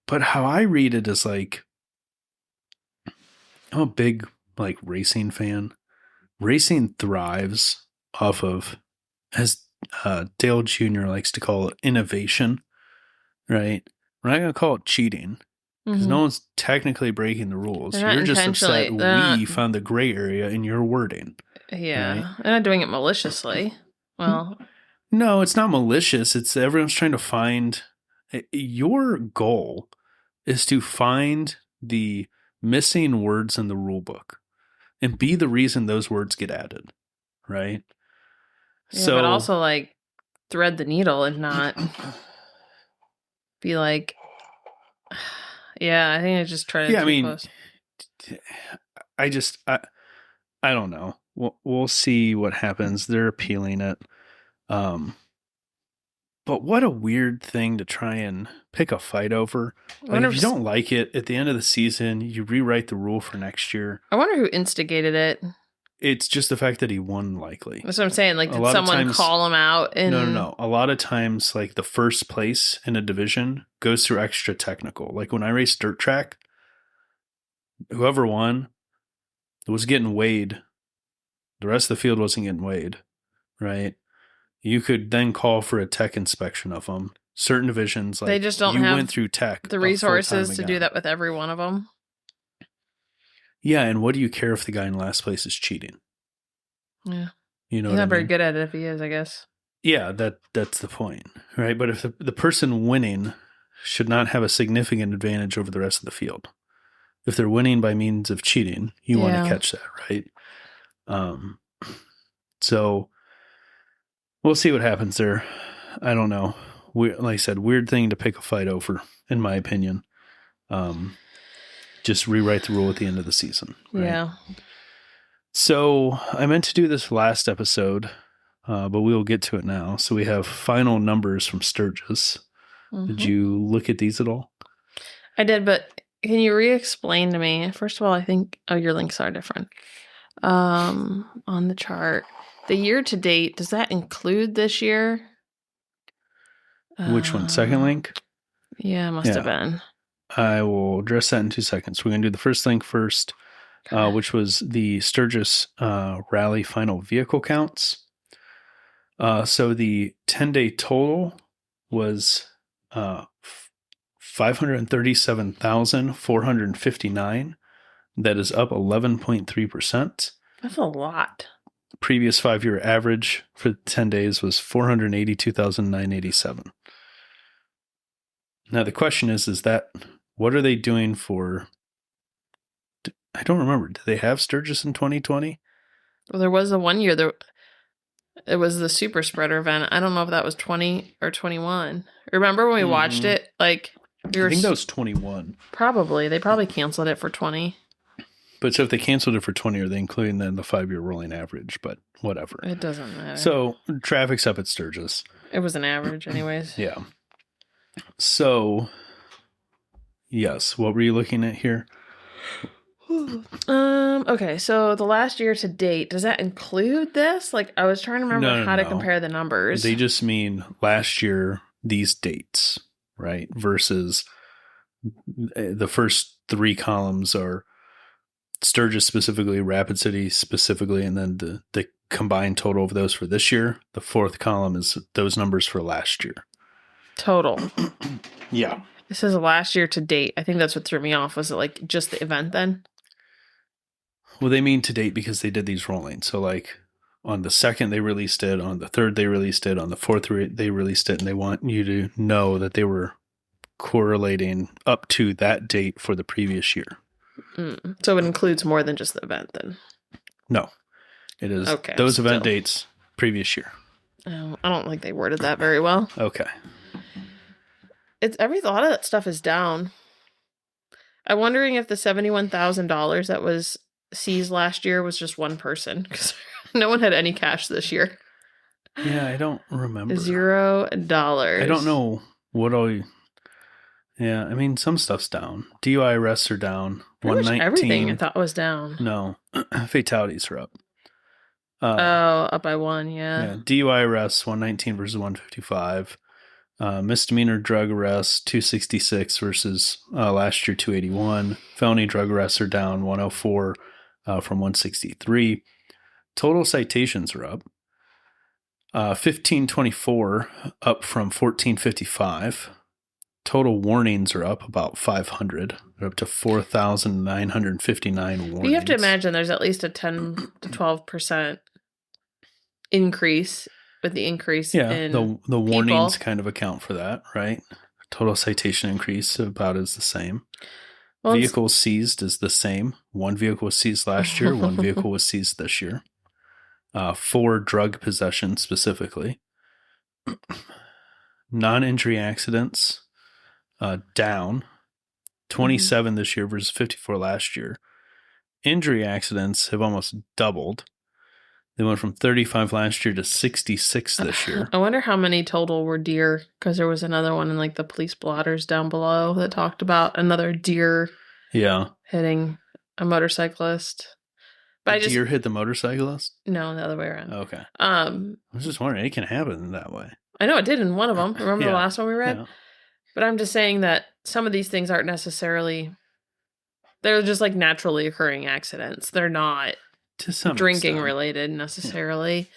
But how I read it is like, I'm a big like racing fan, racing thrives off of, as Dale Jr. likes to call it, innovation, right? We're not going to call it cheating because no one's technically breaking the rules. They're not You're just upset intentionally- we found the gray area in your wording. Yeah. Right? They're not doing it maliciously. Well, No, it's not malicious. It's everyone's trying to find. Your goal is to find the missing words in the rule book and be the reason those words get added, right? yeah, but also like thread the needle and not be like, yeah, I think I just tried. Yeah, I mean, close. I don't know. We'll see what happens. They're appealing it. But what a weird thing to try and pick a fight over. Like, if you don't like it, at the end of the season, you rewrite the rule for next year. I wonder who instigated it. It's just the fact that he won, likely. That's what I'm saying. Like, did someone call him out? No. A lot of times, like, the first place in a division goes through extra technical. Like, when I raced dirt track, whoever won was getting weighed. The rest of the field wasn't getting weighed, right? You could then call for a tech inspection of them. Certain divisions, like, they just don't have went through tech the resources to do that with every one of them. Yeah, and what do you care if the guy in last place is cheating? Yeah, you know, he's not very good at it if he is, I guess. Yeah, that's the point, right? But if the person winning should not have a significant advantage over the rest of the field, if they're winning by means of cheating, you want to catch that, right? So we'll see what happens there. I don't know. Like I said, weird thing to pick a fight over, in my opinion. Just rewrite the rule at the end of the season. Right? Yeah. So I meant to do this last episode, but we will get to it now. So we have final numbers from Sturgis. Mm-hmm. Did you look at these at all? I did, but can you re-explain to me? First of all, I think your links are different. On the chart, the year to date, does that include this year? Which one? Second link? Yeah, must have been. I will address that in 2 seconds. We're going to do the first link first, which was the Sturgis Rally final vehicle counts. So the 10-day total was 537,459. That is up 11.3%. That's a lot. Previous 5-year average for 10 days was 482,987. Now the question is that what are they doing for? I don't remember. Did they have Sturgis in 2020? Well, there was a 1 year there. It was the super spreader event. I don't know if that was 20 or 21. Remember when we watched it? Like I think that was 21. Probably. They probably canceled it for 20. But so if they canceled it for 20, are they including then the 5-year rolling average? But whatever. It doesn't matter. So traffic's up at Sturgis. It was an average anyways. Yeah. So, yes. What were you looking at here? Okay, so the last year to date, does that include this? Like, I was trying to remember how to compare the numbers. They just mean last year, these dates, right? Versus the first 3 columns are Sturgis specifically, Rapid City specifically, and then the combined total of those for this year. The 4th column is those numbers for last year. Total. Yeah. It says last year to date. I think that's what threw me off. Was it like just the event then? Well, they mean to date because they did these rolling. So like on the 2nd, they released it. On the 3rd, they released it. On the 4th, they released it. And they want you to know that they were correlating up to that date for the previous year. So it includes more than just the event then? No. It is those event dates previous year. Oh, I don't think they worded that very well. Okay. A lot of that stuff is down. I'm wondering if the $71,000 that was seized last year was just one person, because no one had any cash this year. Yeah, I don't remember. $0. I don't know what all. Yeah, I mean, some stuff's down. DUI arrests are down. 119. Everything I thought was down. No, fatalities are up. Up by 1, yeah. DUI arrests 119 versus 155. Misdemeanor drug arrests 266 versus last year 281. Felony drug arrests are down 104 from 163. Total citations are up. 1524 up from 1455. Total warnings are up about 500. They're up to 4,959 warnings. But you have to imagine there's at least a 10 to 12% increase with the increase in the warnings kind of account for that, right? Total citation increase about is the same. Well, vehicles seized is the same. One vehicle was seized last year. One vehicle was seized this year. 4 drug possession specifically. Non-injury accidents down. 27 this year versus 54 last year. Injury accidents have almost doubled. They went from 35 last year to 66 this year. I wonder how many total were deer, because there was another one in like the police blotters down below that talked about another deer hitting a motorcyclist. But deer hit the motorcyclist? No, the other way around. Okay. I was just wondering, it can happen that way. I know it did in one of them. Remember the last one we read? Yeah. But I'm just saying that some of these things aren't necessarily, they're just like naturally occurring accidents. They're not to some drinking extent related necessarily.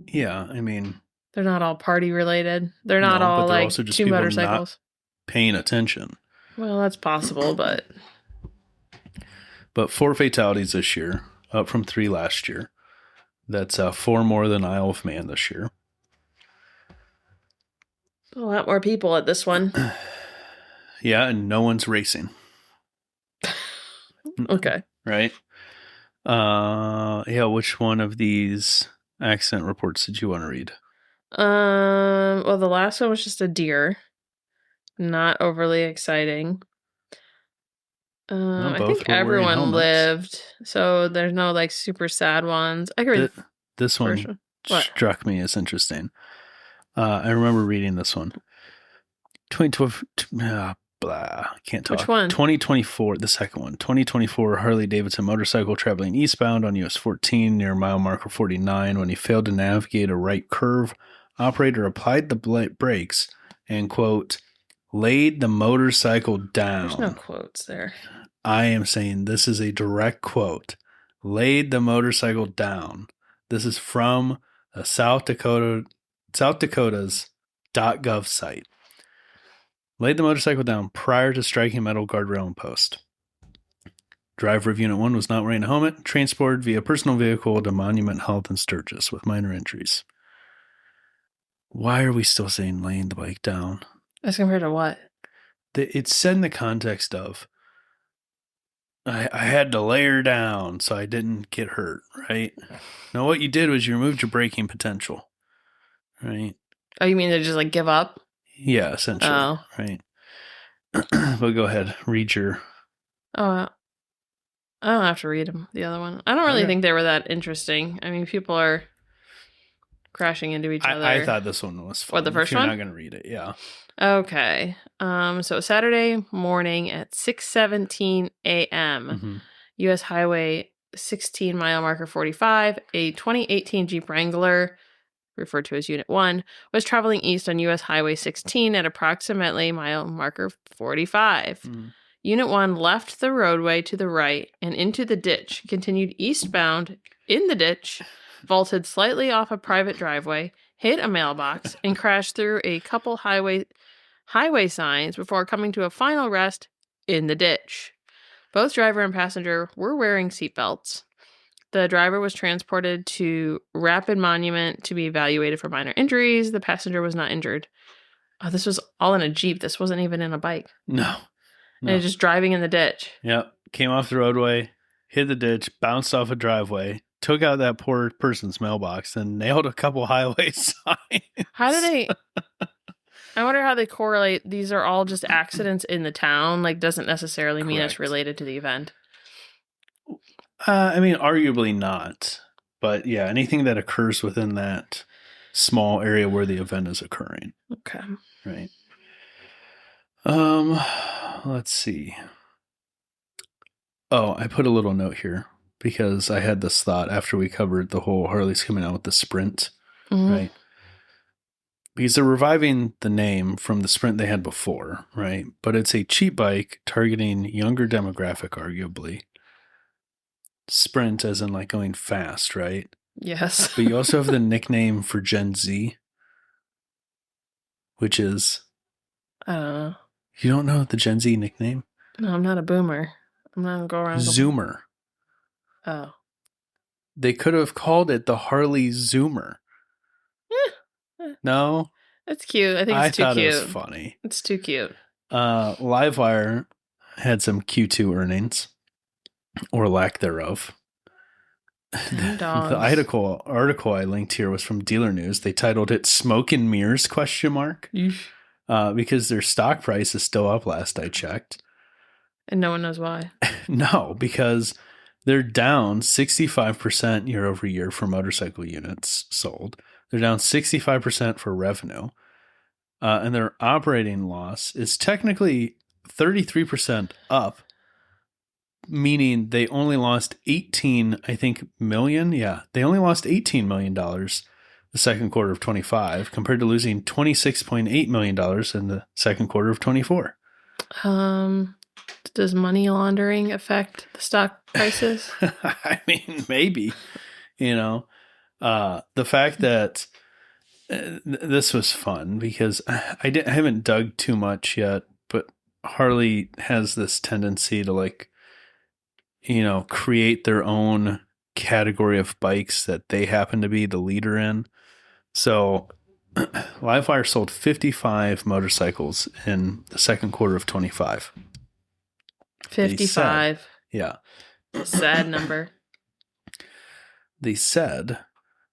Yeah, I mean, they're not all party related. They're not all like also just 2 motorcycles. Not paying attention. Well, that's possible, but 4 fatalities this year, up from 3 last year. That's 4 more than Isle of Man this year. A lot more people at this one. Yeah, and no one's racing. Okay. Right? Which one of these accident reports did you want to read? Well, the last one was just a deer. Not overly exciting. I think everyone lived, so there's no like super sad ones. I could read this one struck me as interesting. I remember reading this one. 2012, can't talk. Which one? 2024, the second one. 2024 Harley Davidson motorcycle traveling eastbound on US 14 near mile marker 49 when he failed to navigate a right curve. Operator applied the brakes and, quote, laid the motorcycle down. There's no quotes there. I am saying this is a direct quote. Laid the motorcycle down. This is from the South Dakota's .gov site. Laid the motorcycle down prior to striking metal guardrail and post. Driver of Unit 1 was not wearing a helmet. Transported via personal vehicle to Monument Health in Sturgis with minor injuries. Why are we still saying laying the bike down? As compared to what? It's said in the context of I had to lay her down so I didn't get hurt, right? Now what you did was you removed your braking potential, right? Oh, you mean to just like give up? Yeah, essentially, right? But go ahead, read your... Oh, I don't have to read them, the other one. I don't really think they were that interesting. I mean, people are crashing into each other. I thought this one was fun. What, the first one? You're not going to read it, yeah. Okay. So Saturday morning at 6:17 a.m., mm-hmm. U.S. Highway 16 mile marker 45, a 2018 Jeep Wrangler, referred to as Unit 1, was traveling east on U.S. Highway 16 at approximately mile marker 45. Mm. Unit 1 left the roadway to the right and into the ditch, continued eastbound in the ditch, vaulted slightly off a private driveway, hit a mailbox, and crashed through a couple highway signs before coming to a final rest in the ditch. Both driver and passenger were wearing seatbelts. The driver was transported to Rapid Monument to be evaluated for minor injuries. The passenger was not injured. Oh, this was all in a Jeep. This wasn't even in a bike. No. And just driving in the ditch. Yep. Came off the roadway, hit the ditch, bounced off a driveway, took out that poor person's mailbox, and nailed a couple highway signs. How do they... I wonder how they correlate. These are all just accidents in the town. Like, doesn't necessarily mean it's related to the event. I mean, arguably not. But yeah, anything that occurs within that small area where the event is occurring. Okay. Right. Let's see. Oh, I put a little note here because I had this thought after we covered the whole Harley's coming out with the Sprint, mm-hmm. right? because they're reviving the name from the Sprint they had before, right? But it's a cheap bike targeting younger demographic, arguably. Sprint as in like going fast, right? Yes. But you also have the nickname for Gen Z, which is... I don't know. You don't know the Gen Z nickname? No, I'm not a boomer. I'm not going to go around. Zoomer. Oh. They could have called it the Harley Zoomer. No? That's cute. I think it's too cute. I thought it was funny. It's too cute. Livewire had some Q2 earnings, or lack thereof. The article I linked here was from Dealer News. They titled it "Smoke and Mirrors?" ? Because their stock price is still up last I checked. And no one knows why. No, because they're down 65% year over year for motorcycle units sold. They're down 65% for revenue. And their operating loss is technically 33% up, meaning they only lost million. Yeah, they only lost $18 million the second quarter of 25 compared to losing $26.8 million in the second quarter of 24. Does money laundering affect the stock prices? I mean, maybe, the fact that this was fun because I haven't dug too much yet, but Harley has this tendency to create their own category of bikes that they happen to be the leader in. So Livewire sold 55 motorcycles in the second quarter of 25. 55. Yeah. Sad number. They said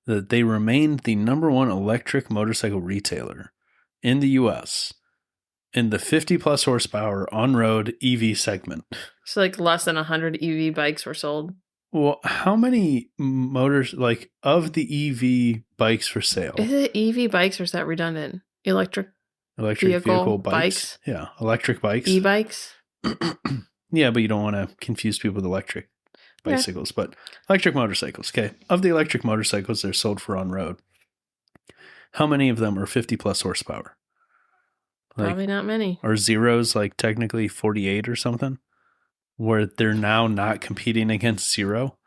that they remained the number one electric motorcycle retailer in the U.S. in the 50 plus horsepower on-road EV segment. So less than 100 EV bikes were sold. Well, how many motors, of the EV bikes for sale? Is it EV bikes or is that redundant? Electric vehicle bikes? Yeah, electric bikes. E-bikes? Yeah, but you don't want to confuse people with electric bicycles. Yeah. But electric motorcycles, okay. Of the electric motorcycles that are sold for on-road, how many of them are 50 plus horsepower? Probably not many. Are zeros technically 48 or something? Where they're now not competing against zero?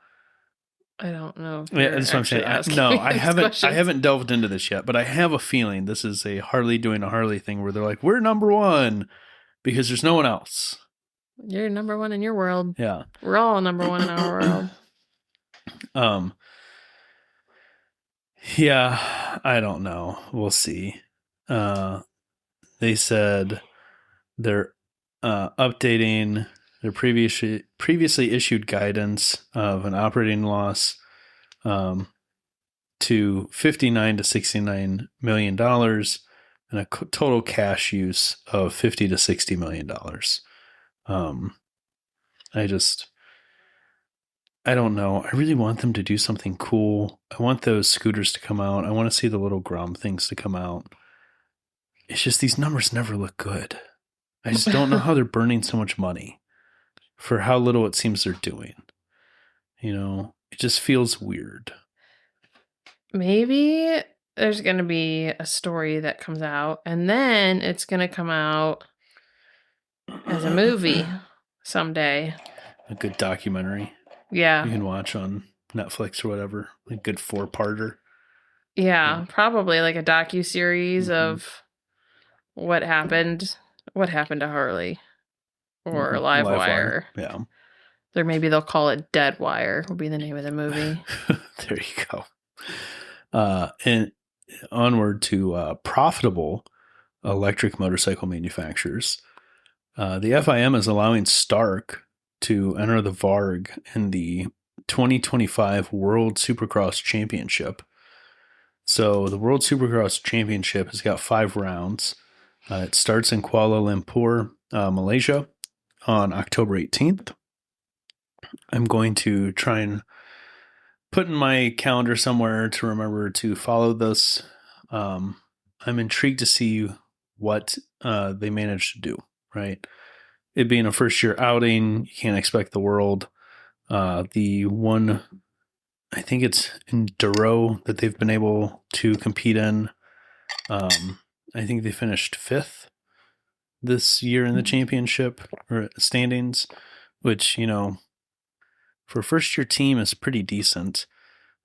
I don't know. Yeah, that's what I'm saying. I haven't delved into this yet, but I have a feeling this is a Harley doing a Harley thing where they're we're number one because there's no one else. You're number one in your world. Yeah. We're all number one in our world. Yeah, I don't know. We'll see. They said they're updating their previously issued guidance of an operating loss to $59 to $69 million and a total cash use of $50 to $60 million. I don't know. I really want them to do something cool. I want those scooters to come out. I want to see the little Grom things to come out. It's just these numbers never look good. I just don't know how they're burning so much money for how little it seems they're doing. It just feels weird. Maybe there's going to be a story that comes out and then it's going to come out as a movie someday. A good documentary. Yeah. You can watch on Netflix or whatever. A good 4-parter. Yeah, probably a docuseries of what happened to Harley or Livewire. Yeah. Maybe they'll call it Dead Wire will be the name of the movie. There you go. And onward to profitable electric motorcycle manufacturers. The FIM is allowing Stark to enter the Varg in the 2025 World Supercross Championship. So the World Supercross Championship has got 5 rounds. It starts in Kuala Lumpur, Malaysia on October 18th. I'm going to try and put in my calendar somewhere to remember to follow this. I'm intrigued to see what they managed to do, right? It being a first-year outing, you can't expect the world. The one, I think it's Enduro that they've been able to compete in. I think they finished 5th this year in the championship or standings, which, for a first year team is pretty decent.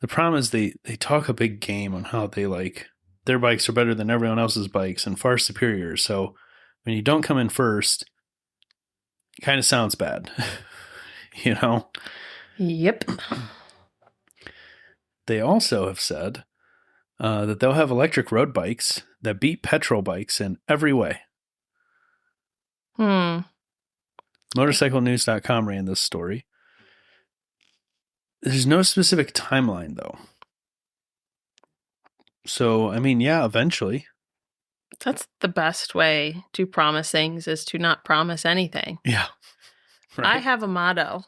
The problem is they talk a big game on how they their bikes are better than everyone else's bikes and far superior. So when you don't come in first, it kind of sounds bad, Yep. They also have said that they'll have electric road bikes that beat petrol bikes in every way. MotorcycleNews.com ran this story. There's no specific timeline, though. So, eventually. That's the best way to promise things, is to not promise anything. Yeah. Right. I have a motto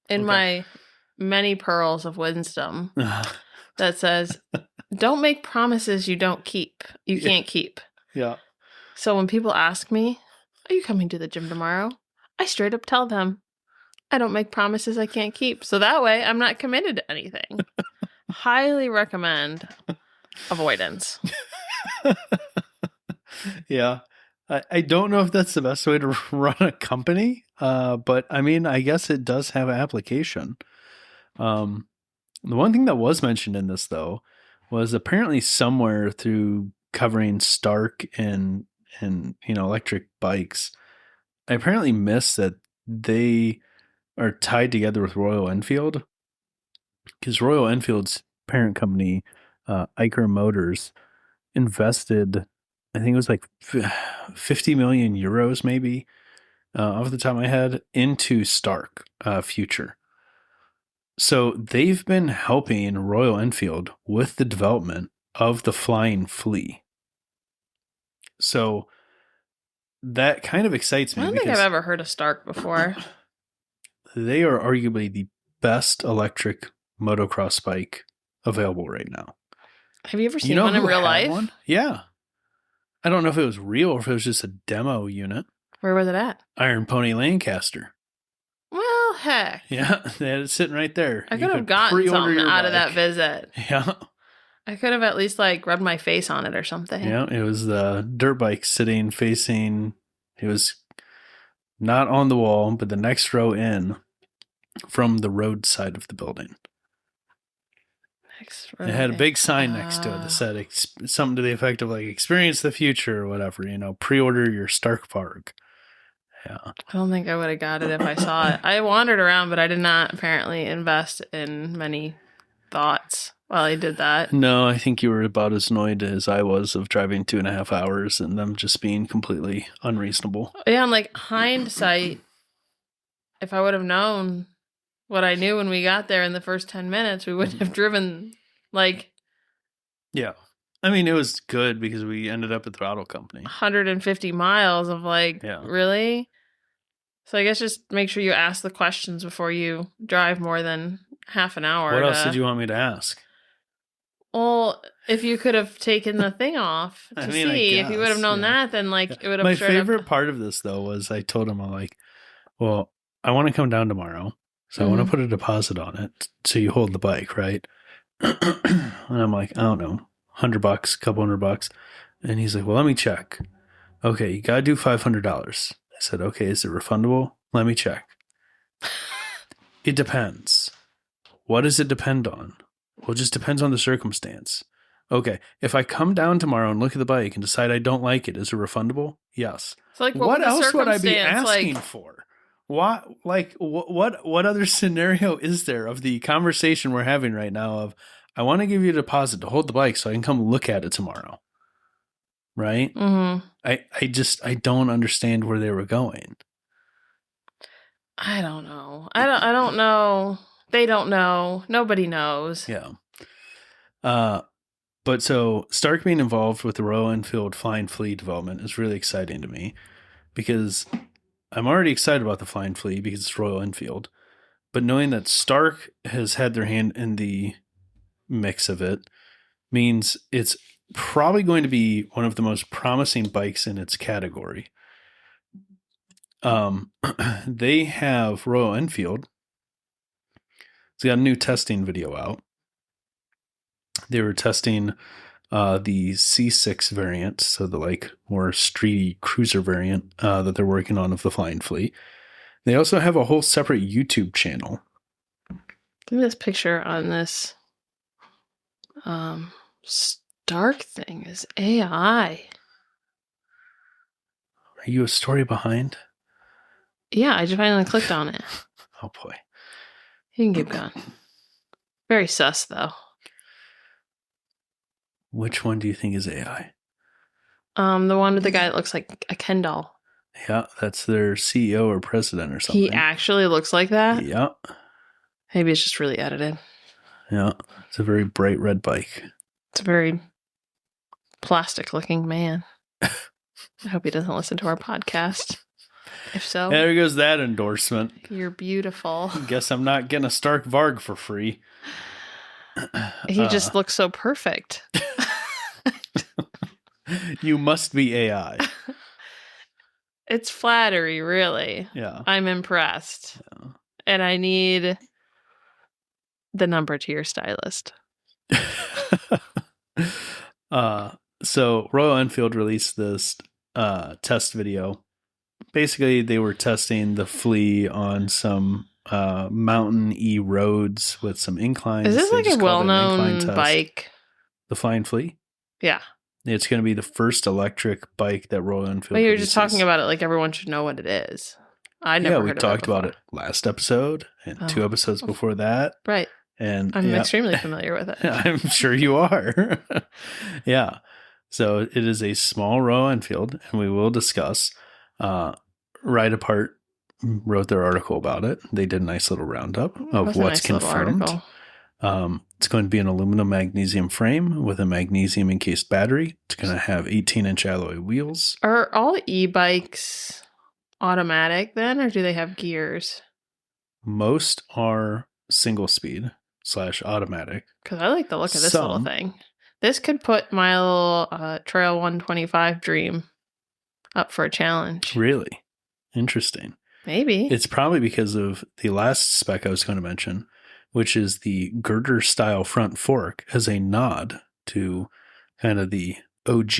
in my many pearls of wisdom that says, don't make promises you don't keep. You can't keep. Yeah. So when people ask me, are you coming to the gym tomorrow? I straight up tell them, I don't make promises I can't keep. So that way I'm not committed to anything. Highly recommend avoidance. Yeah. I don't know if that's the best way to run a company, but I guess it does have an application. The one thing that was mentioned in this, though, was apparently somewhere through covering Stark and electric bikes, I apparently missed that they are tied together with Royal Enfield, because Royal Enfield's parent company, Iker Motors, invested, I think it was 50 million euros, maybe, off the top of my head, into Stark Future. So they've been helping Royal Enfield with the development of the Flying Flea. So that kind of excites me. I don't think I've ever heard of Stark before. They are arguably the best electric motocross bike available right now. Have you ever seen one in real life? One? Yeah. I don't know if it was real or if it was just a demo unit. Where was it at? Iron Pony Lancaster. Well, heck. Yeah, they had it sitting right there. I could have gotten something out of that visit. Yeah. I could have at least rubbed my face on it or something. Yeah, it was the dirt bike sitting facing, it was not on the wall, but the next row in from the road side of the building. It had a big sign next to it that said something to the effect of experience the future or whatever, pre-order your Stark Park. Yeah. I don't think I would have got it if I saw it. I wandered around, but I did not apparently invest in many thoughts while I did that. No, I think you were about as annoyed as I was of driving 2.5 hours and them just being completely unreasonable. Yeah, and hindsight, if I would have known what I knew when we got there in the first 10 minutes, we wouldn't have driven Yeah. It was good because we ended up at Throttle Company. 150 miles of really? So I guess just make sure you ask the questions before you drive more than half an hour. What else did you want me to ask? Well, if you could have taken the thing off to see, if you would have known that, then it would have. My favorite part of this though was I told him, well, I want to come down tomorrow, so I want to put a deposit on it, so you hold the bike, right? And I'm like, I don't know, $100, couple $100, and he's like, well, let me check. Okay, you gotta do $500. I said, okay, is it refundable? Let me check. It depends. What does it depend on? Well, it just depends on the circumstance. Okay, if I come down tomorrow and look at the bike and decide I don't like it, is it refundable? Yes. So what else would I be asking for? What other scenario is there of the conversation we're having right now of, I want to give you a deposit to hold the bike so I can come look at it tomorrow. Right? Mm-hmm. I don't understand where they were going. I don't know. I don't know. They don't know. Nobody knows. Yeah. But so Stark being involved with the Royal Enfield Flying Flea development is really exciting to me, because I'm already excited about the Flying Flea because it's Royal Enfield. But knowing that Stark has had their hand in the mix of it means it's probably going to be one of the most promising bikes in its category. They have Royal Enfield. It's got a new testing video out. They were testing the C6 variant, so the like more streety cruiser variant that they're working on of the Flying Flea. They also have a whole separate YouTube channel. Look at this picture on this Stark thing is AI. Are you a story behind? Yeah, I just finally clicked on it. Oh boy. You can keep going. Very sus, though. Which one do you think is AI? The one with the guy that looks like a Ken doll. Yeah, that's their CEO or president or something. He actually looks like that? Yeah. Maybe it's just really edited. Yeah. It's a very bright red bike. It's a very plastic-looking man. I hope he doesn't listen to our podcast. If so, there goes that endorsement. You're beautiful. Guess I'm not getting a Stark Varg for free. He just looks so perfect. You must be AI. It's flattery, really. Yeah. I'm impressed. Yeah. And I need the number to your stylist. So Royal Enfield released this test video. Basically, they were testing the Flea on some mountain-y roads with some inclines. Is this like a well-known bike? The Flying Flea? Yeah. It's going to be the first electric bike that Royal Enfield But you're just talking about it like everyone should know what it is. I never heard of it. Yeah, we talked about it last episode and 2 episodes before that. Right. And I'm extremely familiar with it. I'm sure you are. Yeah. So it is a small Royal Enfield, and we will discuss. Ride Apart wrote their article about it. They did a nice little roundup of what's confirmed. It's going to be an aluminum magnesium frame with a magnesium encased battery. It's going to have 18-inch alloy wheels. Are all e-bikes automatic then, or do they have gears? Most are single speed / automatic. Because I like the look of this little thing. This could put my little Trail 125 dream up for a challenge. Really? Interesting. Maybe. It's probably because of the last spec I was going to mention, which is the girder style front fork as a nod to kind of the OG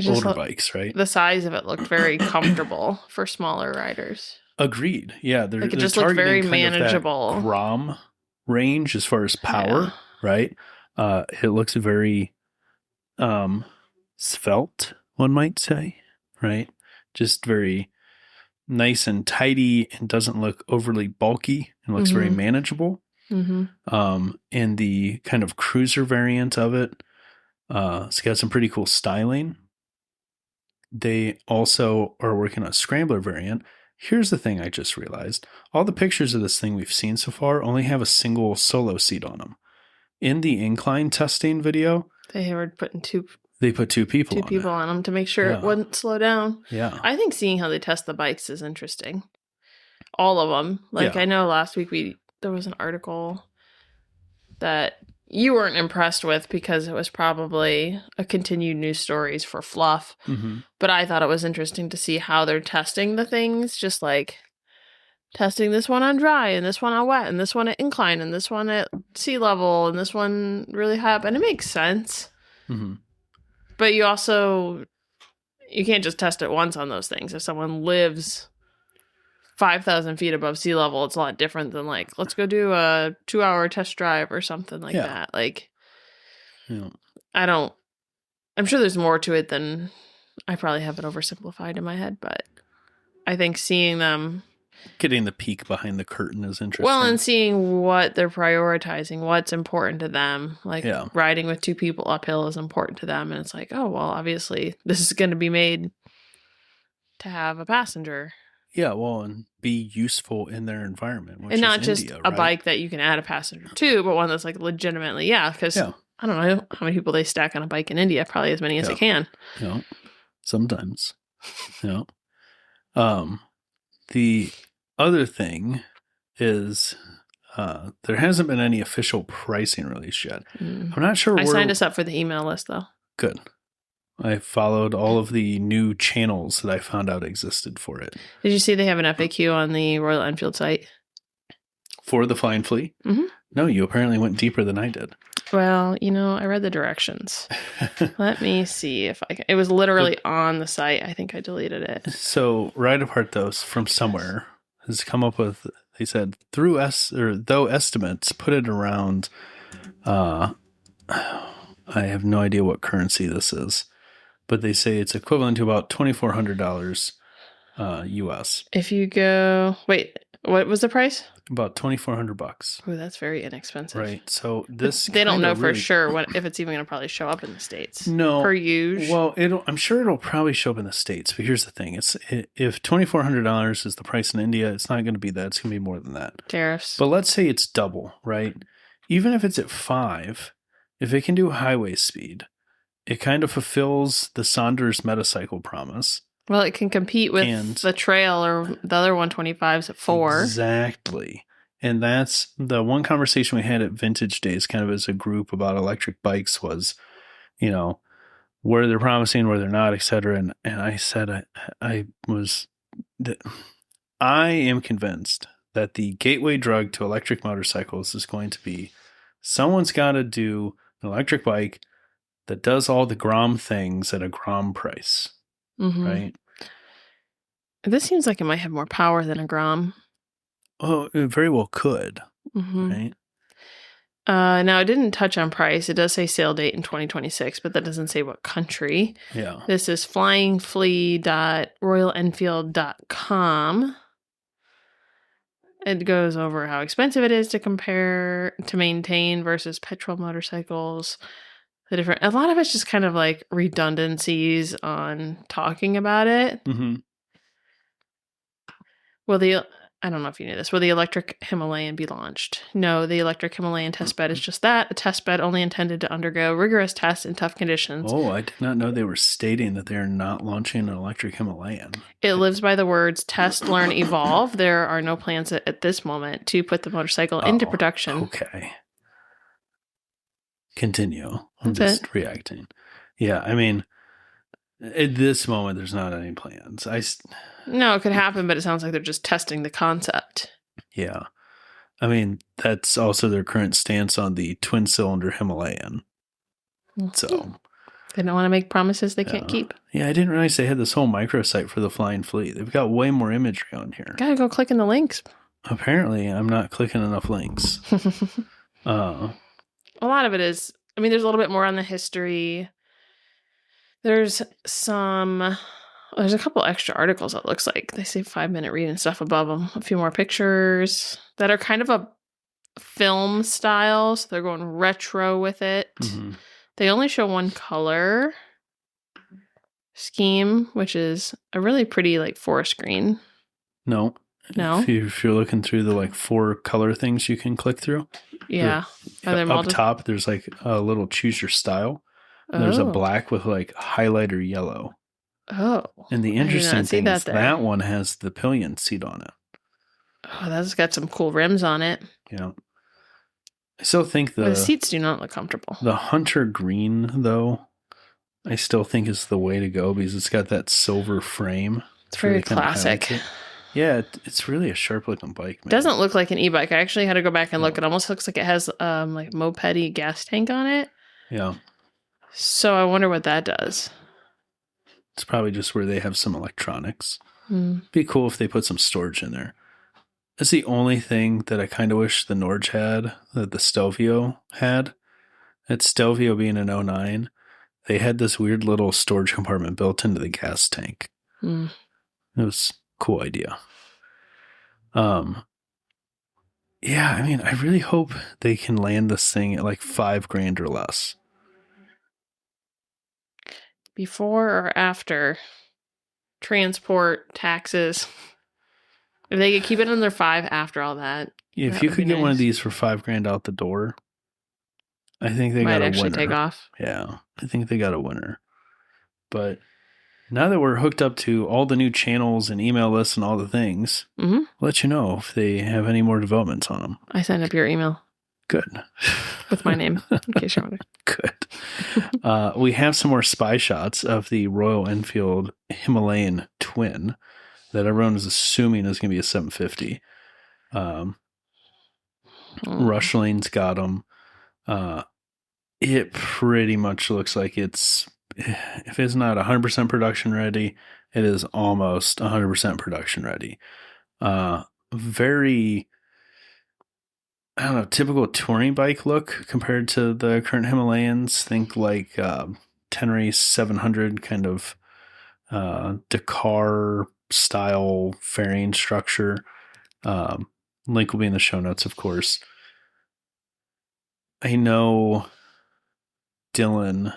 older bikes, right? The size of it looked very comfortable for smaller riders. Agreed. Yeah. They're just looked very manageable. Grom range as far as power, right? It looks very svelte, one might say, right? Just very nice and tidy and doesn't look overly bulky and looks very manageable. And the kind of cruiser variant of it, it's got some pretty cool styling. They also are working on a scrambler variant. Here's the thing I just realized. All the pictures of this thing we've seen so far only have a single solo seat on them. In the incline testing video, they were putting They put 2 people on them to make sure it wouldn't slow down. Yeah. I think seeing how they test the bikes is interesting. All of them. I know last week there was an article that you weren't impressed with because it was probably a continued news stories for fluff. But I thought it was interesting to see how they're testing the things, just like testing this one on dry and this one on wet and this one at incline and this one at sea level and this one really high up. And it makes sense. But you can't just test it once on those things. If someone lives 5,000 feet above sea level, it's a lot different than let's go do a 2-hour test drive or something like that. I'm sure there's more to it than I probably have it oversimplified in my head, but I think seeing them getting the peek behind the curtain is interesting. Well, and seeing what they're prioritizing, what's important to them. Riding with 2 people uphill is important to them. And it's oh, well, obviously this is going to be made to have a passenger. Yeah, well, and be useful in their environment. And not just a bike that you can add a passenger to, but one that's legitimately, because I don't know how many people they stack on a bike in India. Probably as many as they can. Yeah, sometimes. Yeah. The other thing is there hasn't been any official pricing release yet. I'm not sure. I signed us up for the email list, though. Good. I followed all of the new channels that I found out existed for it. Did you see they have an FAQ on the Royal Enfield site? For the Flying Flea? No, you apparently went deeper than I did. Well, I read the directions. Let me see if I can. It was literally on the site. I think I deleted it. So, Ride Apart Those from somewhere has come up with, they said, though estimates put it around, I have no idea what currency this is, but they say it's equivalent to about $2,400 US. If you go, wait, what was the price? About $2,400. Oh, that's very inexpensive. Right. So this they don't know for sure if it's even going to probably show up in the States. No. Per usual. Well, I'm sure it'll probably show up in the States, but here's the thing. If $2,400 is the price in India, it's not going to be that. It's going to be more than that. Tariffs. But let's say it's double, right? Even if it's at 5, if it can do highway speed, it kind of fulfills the Saunders Metacycle promise. Well, it can compete with the Trail or the other 125s at 4. Exactly. And that's the one conversation we had at Vintage Days, kind of as a group about electric bikes was, where they're promising, where they're not, et cetera. And I said, I am convinced that the gateway drug to electric motorcycles is going to be someone's got to do an electric bike that does all the Grom things at a Grom price. Mm-hmm. Right? This seems like it might have more power than a Grom. Oh, it very well could. Mm-hmm. Right? Now, it didn't touch on price. It does say sale date in 2026, but that doesn't say what country. Yeah. This is flyingflea.royalenfield.com. It goes over how expensive it is to maintain versus petrol motorcycles. A lot of it's just kind of like redundancies on talking about it. Mm-hmm. I don't know if you knew this. Will the electric Himalayan be launched? No, the electric Himalayan testbed is just that, a testbed only intended to undergo rigorous tests in tough conditions. Oh, I did not know they were stating that they're not launching an electric Himalayan. It lives by the words test, learn, evolve. There are no plans at this moment to put the motorcycle into production. Okay. Continue. I'm That's just reacting. Yeah, I mean, at this moment, there's not any plans. No, it could happen, but it sounds like they're just testing the concept. Yeah. I mean, that's also their current stance on the twin-cylinder Himalayan. So they don't want to make promises they can't keep. Yeah, I didn't realize they had this whole microsite for the Flying Flea. They've got way more imagery on here. Gotta go click in the links. Apparently, I'm not clicking enough links. A lot of it is, there's a little bit more on the history. There's a couple extra articles, it looks like. They say 5-minute read and stuff above them. A few more pictures that are kind of a film style, so they're going retro with it. Mm-hmm. They only show one color scheme, which is a really pretty, forest green. No. If you're looking through the 4 color things you can click through. Yeah. Up top, there's a little choose your style. There's a black with highlighter yellow. Oh. And the interesting thing is that one has the pillion seat on it. Oh, that's got some cool rims on it. Yeah. I still think the seats do not look comfortable. The Hunter Green, though, I still think is the way to go because it's got that silver frame. It's very classic. Yeah, it's really a sharp looking bike, man. Doesn't look like an e-bike. I actually had to go back and look. It almost looks like it has moped-y gas tank on it. Yeah. So I wonder what that does. It's probably just where they have some electronics. Be cool if they put some storage in there. That's the only thing that I kind of wish the Norge had, that the Stelvio had. That Stelvio being an 09, they had this weird little storage compartment built into the gas tank. It was a cool idea. Yeah, I really hope they can land this thing at $5,000 or less. Before or after transport, taxes. If they could keep it under 5 after all that. Yeah, if you could get one of these for $5,000 out the door, I think they got a winner. Might actually take off. Yeah, I think they got a winner. But now that we're hooked up to all the new channels and email lists and all the things, I'll let you know if they have any more developments on them. I signed up your email. Good. With my name, in case you're wondering. Good. We have some more spy shots of the Royal Enfield Himalayan Twin that everyone is assuming is going to be a 750. Rushlane's got them. It pretty much looks like it's, if it's not 100% production ready, it is almost 100% production ready. Very, I don't know, typical touring bike look compared to the current Himalayans. Think like Tenere 700 kind of Dakar style fairing structure. Link will be in the show notes, of course. I know Dylan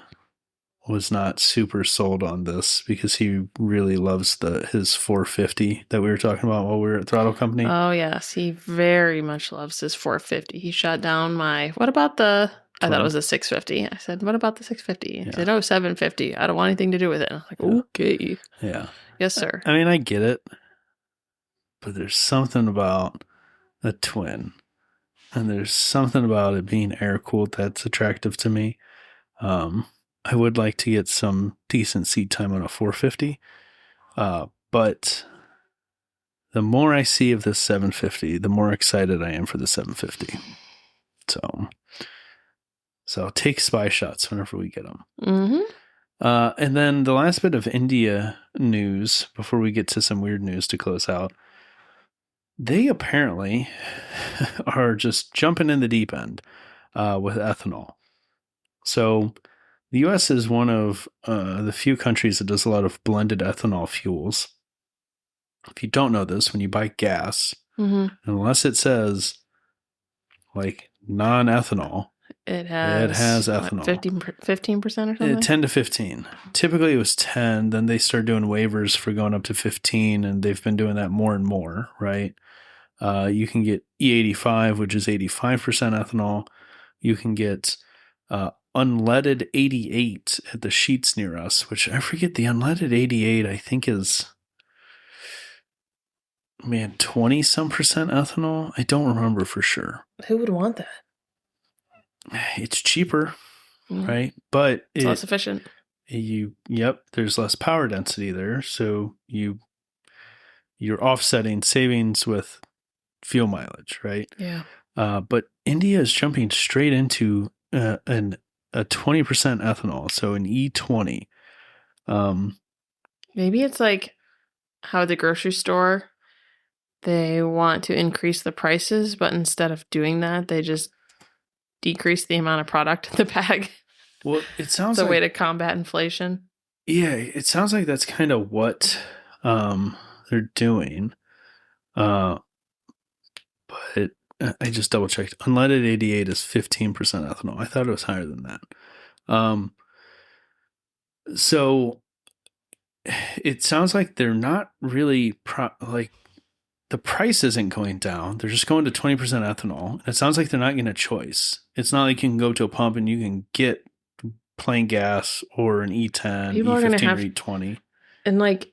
was not super sold on this because he really loves his 450 that we were talking about while we were at Throttle Company. Oh, yes. He very much loves his 450. He shot down my, what about I thought it was a 650. I said, what about the 650? He said, 750. I don't want anything to do with it. I was like, okay. Yeah. Yes, sir. I mean, I get it. But there's something about the twin. And there's something about it being air-cooled that's attractive to me. I would like to get some decent seat time on a 450. But the more I see of this 750, the more excited I am for the 750. So take spy shots whenever we get them. Mm-hmm. And then the last bit of India news before we get to some weird news to close out. They apparently are just jumping in the deep end with ethanol. So the U.S. is one of the few countries that does a lot of blended ethanol fuels. If you don't know this, when you buy gas, unless it says like non-ethanol, it has ethanol. 15% or something? 10 to 15. Typically it was 10. Then they started doing waivers for going up to 15, and they've been doing that more and more, right? You can get E85, which is 85% ethanol. You can get unleaded 88 at the Sheets near us, which I forget, the unleaded 88 I think is 20-some percent ethanol. I don't remember for sure. Who would want that? It's cheaper, right? But it's less efficient. There's less power density there, so you're offsetting savings with fuel mileage, right? Yeah. But India is jumping straight into a 20% ethanol, so an E20. Maybe it's like how at the grocery store they want to increase the prices, but instead of doing that, they just decrease the amount of product in the bag. Well, it sounds it's a way to combat inflation. Yeah, it sounds like that's kind of what they're doing. But I just double checked. Unleaded 88 is 15% ethanol. I thought it was higher than that. So it sounds like they're not really the price isn't going down. They're just going to 20% ethanol. It sounds like they're not getting a choice. It's not like you can go to a pump and you can get plain gas or an E10, People E15 or E20. And like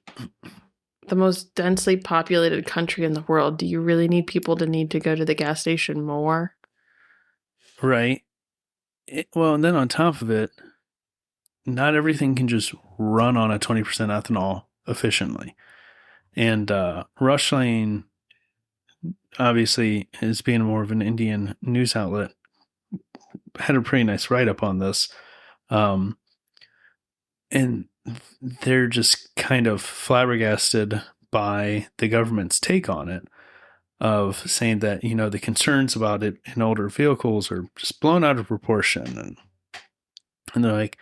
the most densely populated country in the world, do you really need people to need to go to the gas station more? Right. And then on top of it, not everything can just run on a 20% ethanol efficiently. And Rushlane, obviously, as being more of an Indian news outlet, had a pretty nice write-up on this. And they're just kind of flabbergasted by the government's take on it, of saying that, the concerns about it in older vehicles are just blown out of proportion. And they're like,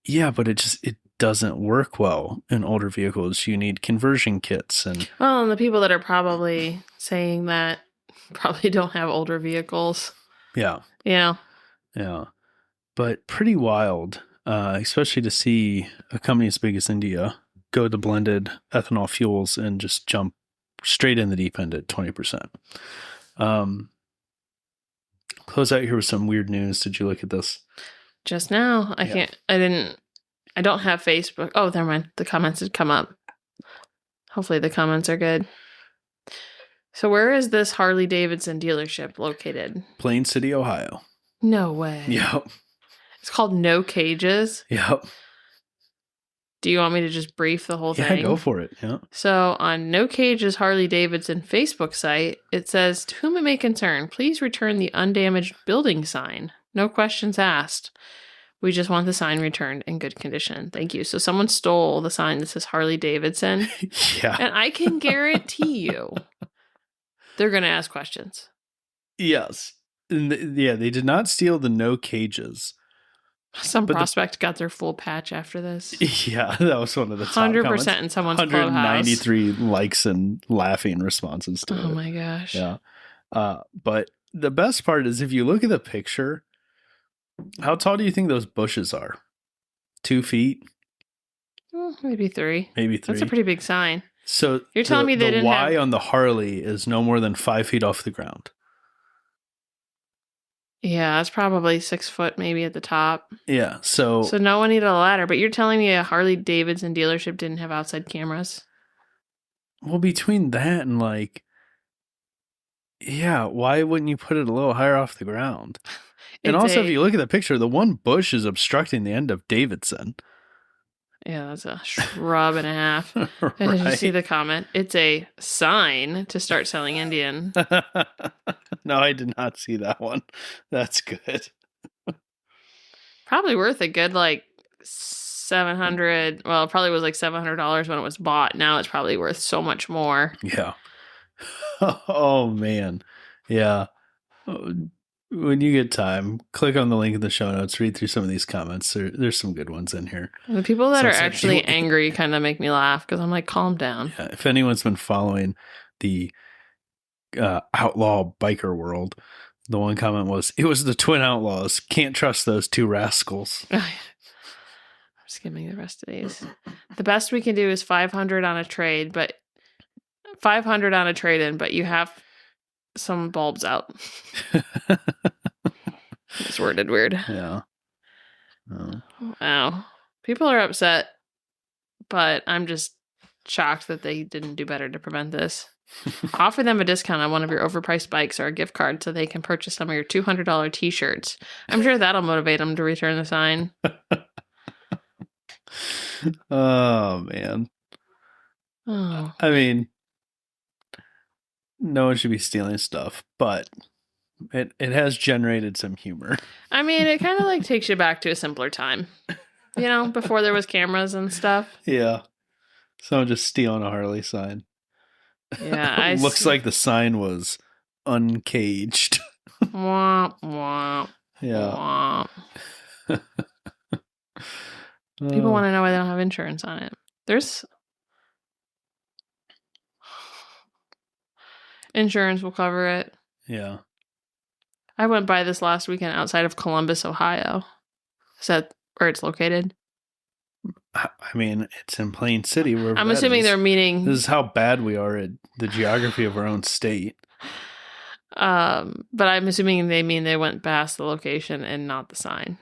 yeah, but it doesn't work well in older vehicles. You need conversion kits. And the people that are probably saying that probably don't have older vehicles. Yeah. Yeah. Yeah. But pretty wild, especially to see a company as big as India go to blended ethanol fuels and just jump straight in the deep end at 20%. Close out here with some weird news. Did you look at this? Just now. I don't have Facebook. Oh, never mind. The comments had come up. Hopefully the comments are good. So where is this Harley Davidson dealership located? Plain City, Ohio. No way. Yep. It's called No Cages. Yep. Do you want me to just brief the whole thing? Yeah, go for it. Yeah. So on No Cage's Harley Davidson Facebook site, it says, "To whom it may concern, please return the undamaged building sign. No questions asked. We just want the sign returned in good condition. Thank you." So someone stole the sign that says Harley Davidson. Yeah. And I can guarantee you they're going to ask questions. Yes. They did not steal the No Cages. Some prospect got their full patch after this. Yeah, that was one of the top 100% comments. in someone's 193 likes and laughing responses to it. Oh my gosh. Yeah. But the best part is if you look at the picture, how tall do you think those bushes are? 2 feet? Maybe 3. Maybe 3. That's a pretty big sign. So you're telling me they didn't Y have... on the Harley is no more than 5 feet off the ground. Yeah, it's probably 6 foot maybe at the top. Yeah, so no one needed a ladder, but you're telling me a Harley Davidson dealership didn't have outside cameras? Well, between that and why wouldn't you put it a little higher off the ground? And also, if you look at the picture, the one bush is obstructing the end of Davidson. Yeah, that's a shrub and a half. Right. Did you see the comment? It's a sign to start selling Indian. No, I did not see that one. That's good. Probably worth a good $700. Well, it probably was $700 when it was bought. Now it's probably worth so much more. Yeah. Oh man. Yeah. When you get time, click on the link in the show notes, read through some of these comments. There's some good ones in here. The people that are actually angry kind of make me laugh because I'm like, calm down. Yeah, if anyone's been following the outlaw biker world, the one comment was, "It was the twin outlaws. Can't trust those two rascals." I'm skimming the rest of these. The best we can do is 500 on a trade, but 500 on a trade-in, but you have some bulbs out. It's worded weird. Yeah. Oh. Wow. People are upset, but I'm just shocked that they didn't do better to prevent this. Offer them a discount on one of your overpriced bikes or a gift card so they can purchase some of your $200 t-shirts. I'm sure that'll motivate them to return the sign. Oh, man. Oh. I mean, no one should be stealing stuff, but it has generated some humor. I mean, it kind of takes you back to a simpler time. Before there was cameras and stuff. Yeah. Someone just stealing a Harley sign. Yeah. Looks like the sign was uncaged. Womp, womp. Yeah. Womp. People want to know why they don't have insurance on it. There's... Insurance will cover it. Yeah. I went by this last weekend outside of Columbus, Ohio. Is that where it's located? I mean, it's in Plain City. I'm assuming they're meaning... This is how bad we are at the geography of our own state. But I'm assuming they mean they went past the location and not the sign.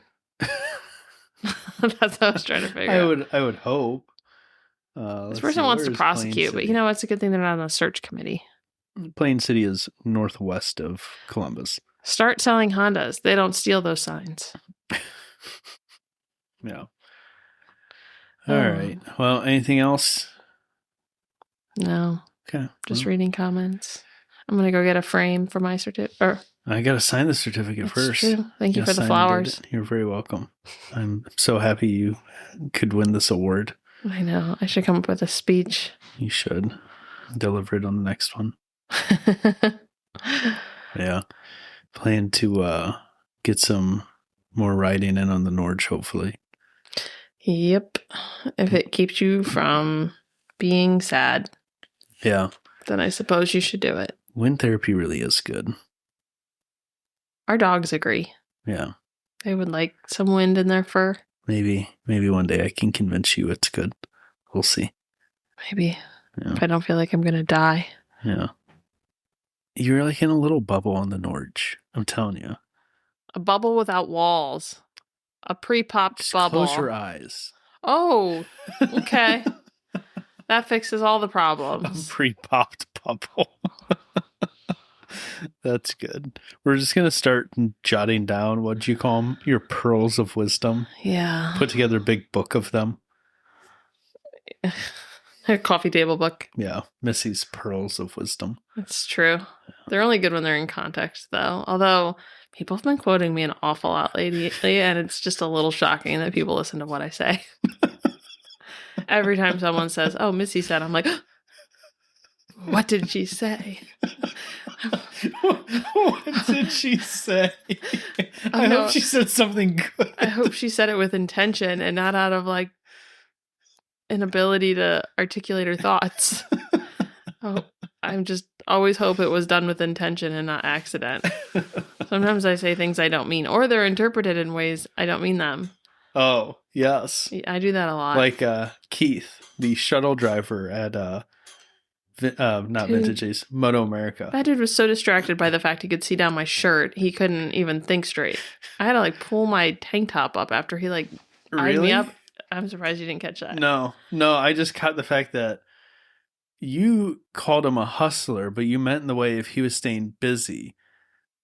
That's what I was trying to figure out. I would hope. This person wants to prosecute, but it's a good thing they're not on the search committee. Plain City is northwest of Columbus. Start selling Hondas. They don't steal those signs. Yeah. All right. Well, anything else? No. Okay. Just reading comments. I'm going to go get a frame for my certificate. I got to sign the certificate first. True. Thank you for the flowers. You're very welcome. I'm so happy you could win this award. I know. I should come up with a speech. You should. Deliver it on the next one. Yeah. Plan to get some more riding in on the Norge, hopefully. Yep. If it keeps you from being sad. Yeah. Then I suppose you should do it. Wind therapy really is good. Our dogs agree. Yeah. They would like some wind in their fur. Maybe one day I can convince you it's good. We'll see. Maybe. Yeah. If I don't feel like I'm going to die. Yeah. You're in a little bubble on the Norge. I'm telling you. A bubble without walls. A pre-popped Just bubble. Close your eyes. Oh, okay. That fixes all the problems. A pre-popped bubble. That's good. We're just going to start jotting down, what'd you call them? Your pearls of wisdom. Yeah. Put together a big book of them. A coffee table book. Yeah, Missy's Pearls of Wisdom. That's true. They're only good when they're in context, though. Although people have been quoting me an awful lot lately, and it's just a little shocking that people listen to what I say. Every time someone says, "Oh, Missy said," I'm like, "What did she say?" What did she say? I hope she said something good. I hope she said it with intention and not out of like inability to articulate her thoughts. Oh, I'm just always hope it was done with intention and not accident. Sometimes I say things I don't mean, or they're interpreted in ways I don't mean them. Oh, yes. I do that a lot. Like Keith, the shuttle driver at not Vintage's, MotoAmerica. That dude was so distracted by the fact he could see down my shirt, he couldn't even think straight. I had to like pull my tank top up after he like eyed me up. I'm surprised you didn't catch that. No, I just caught the fact that you called him a hustler, but you meant in the way if he was staying busy.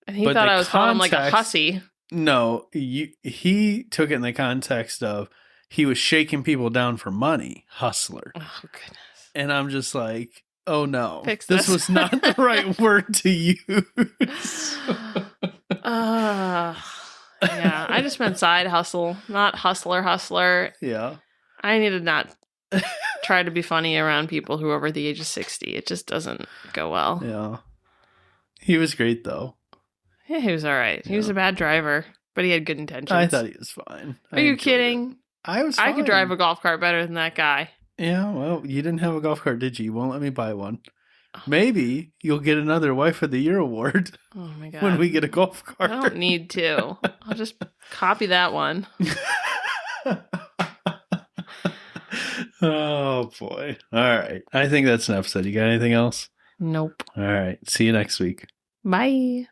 And he thought I was calling him like a hussy. No, he took it in the context of he was shaking people down for money, hustler. Oh, goodness. And I'm just like, oh no, this was not the right word to use. Yeah, I just meant side hustle, not hustler. Yeah. I need to not try to be funny around people who are over the age of 60. It just doesn't go well. Yeah. He was great, though. Yeah, he was all right. He was a bad driver, but he had good intentions. I thought he was fine. Are you kidding? I was fine. I could drive a golf cart better than that guy. Yeah, well, you didn't have a golf cart, did you? You won't let me buy one. Maybe you'll get another Wife of the Year award. Oh my God. When we get a golf cart. I don't need to. I'll just copy that one. Oh boy. All right. I think that's an episode. You got anything else? Nope. All right. See you next week. Bye.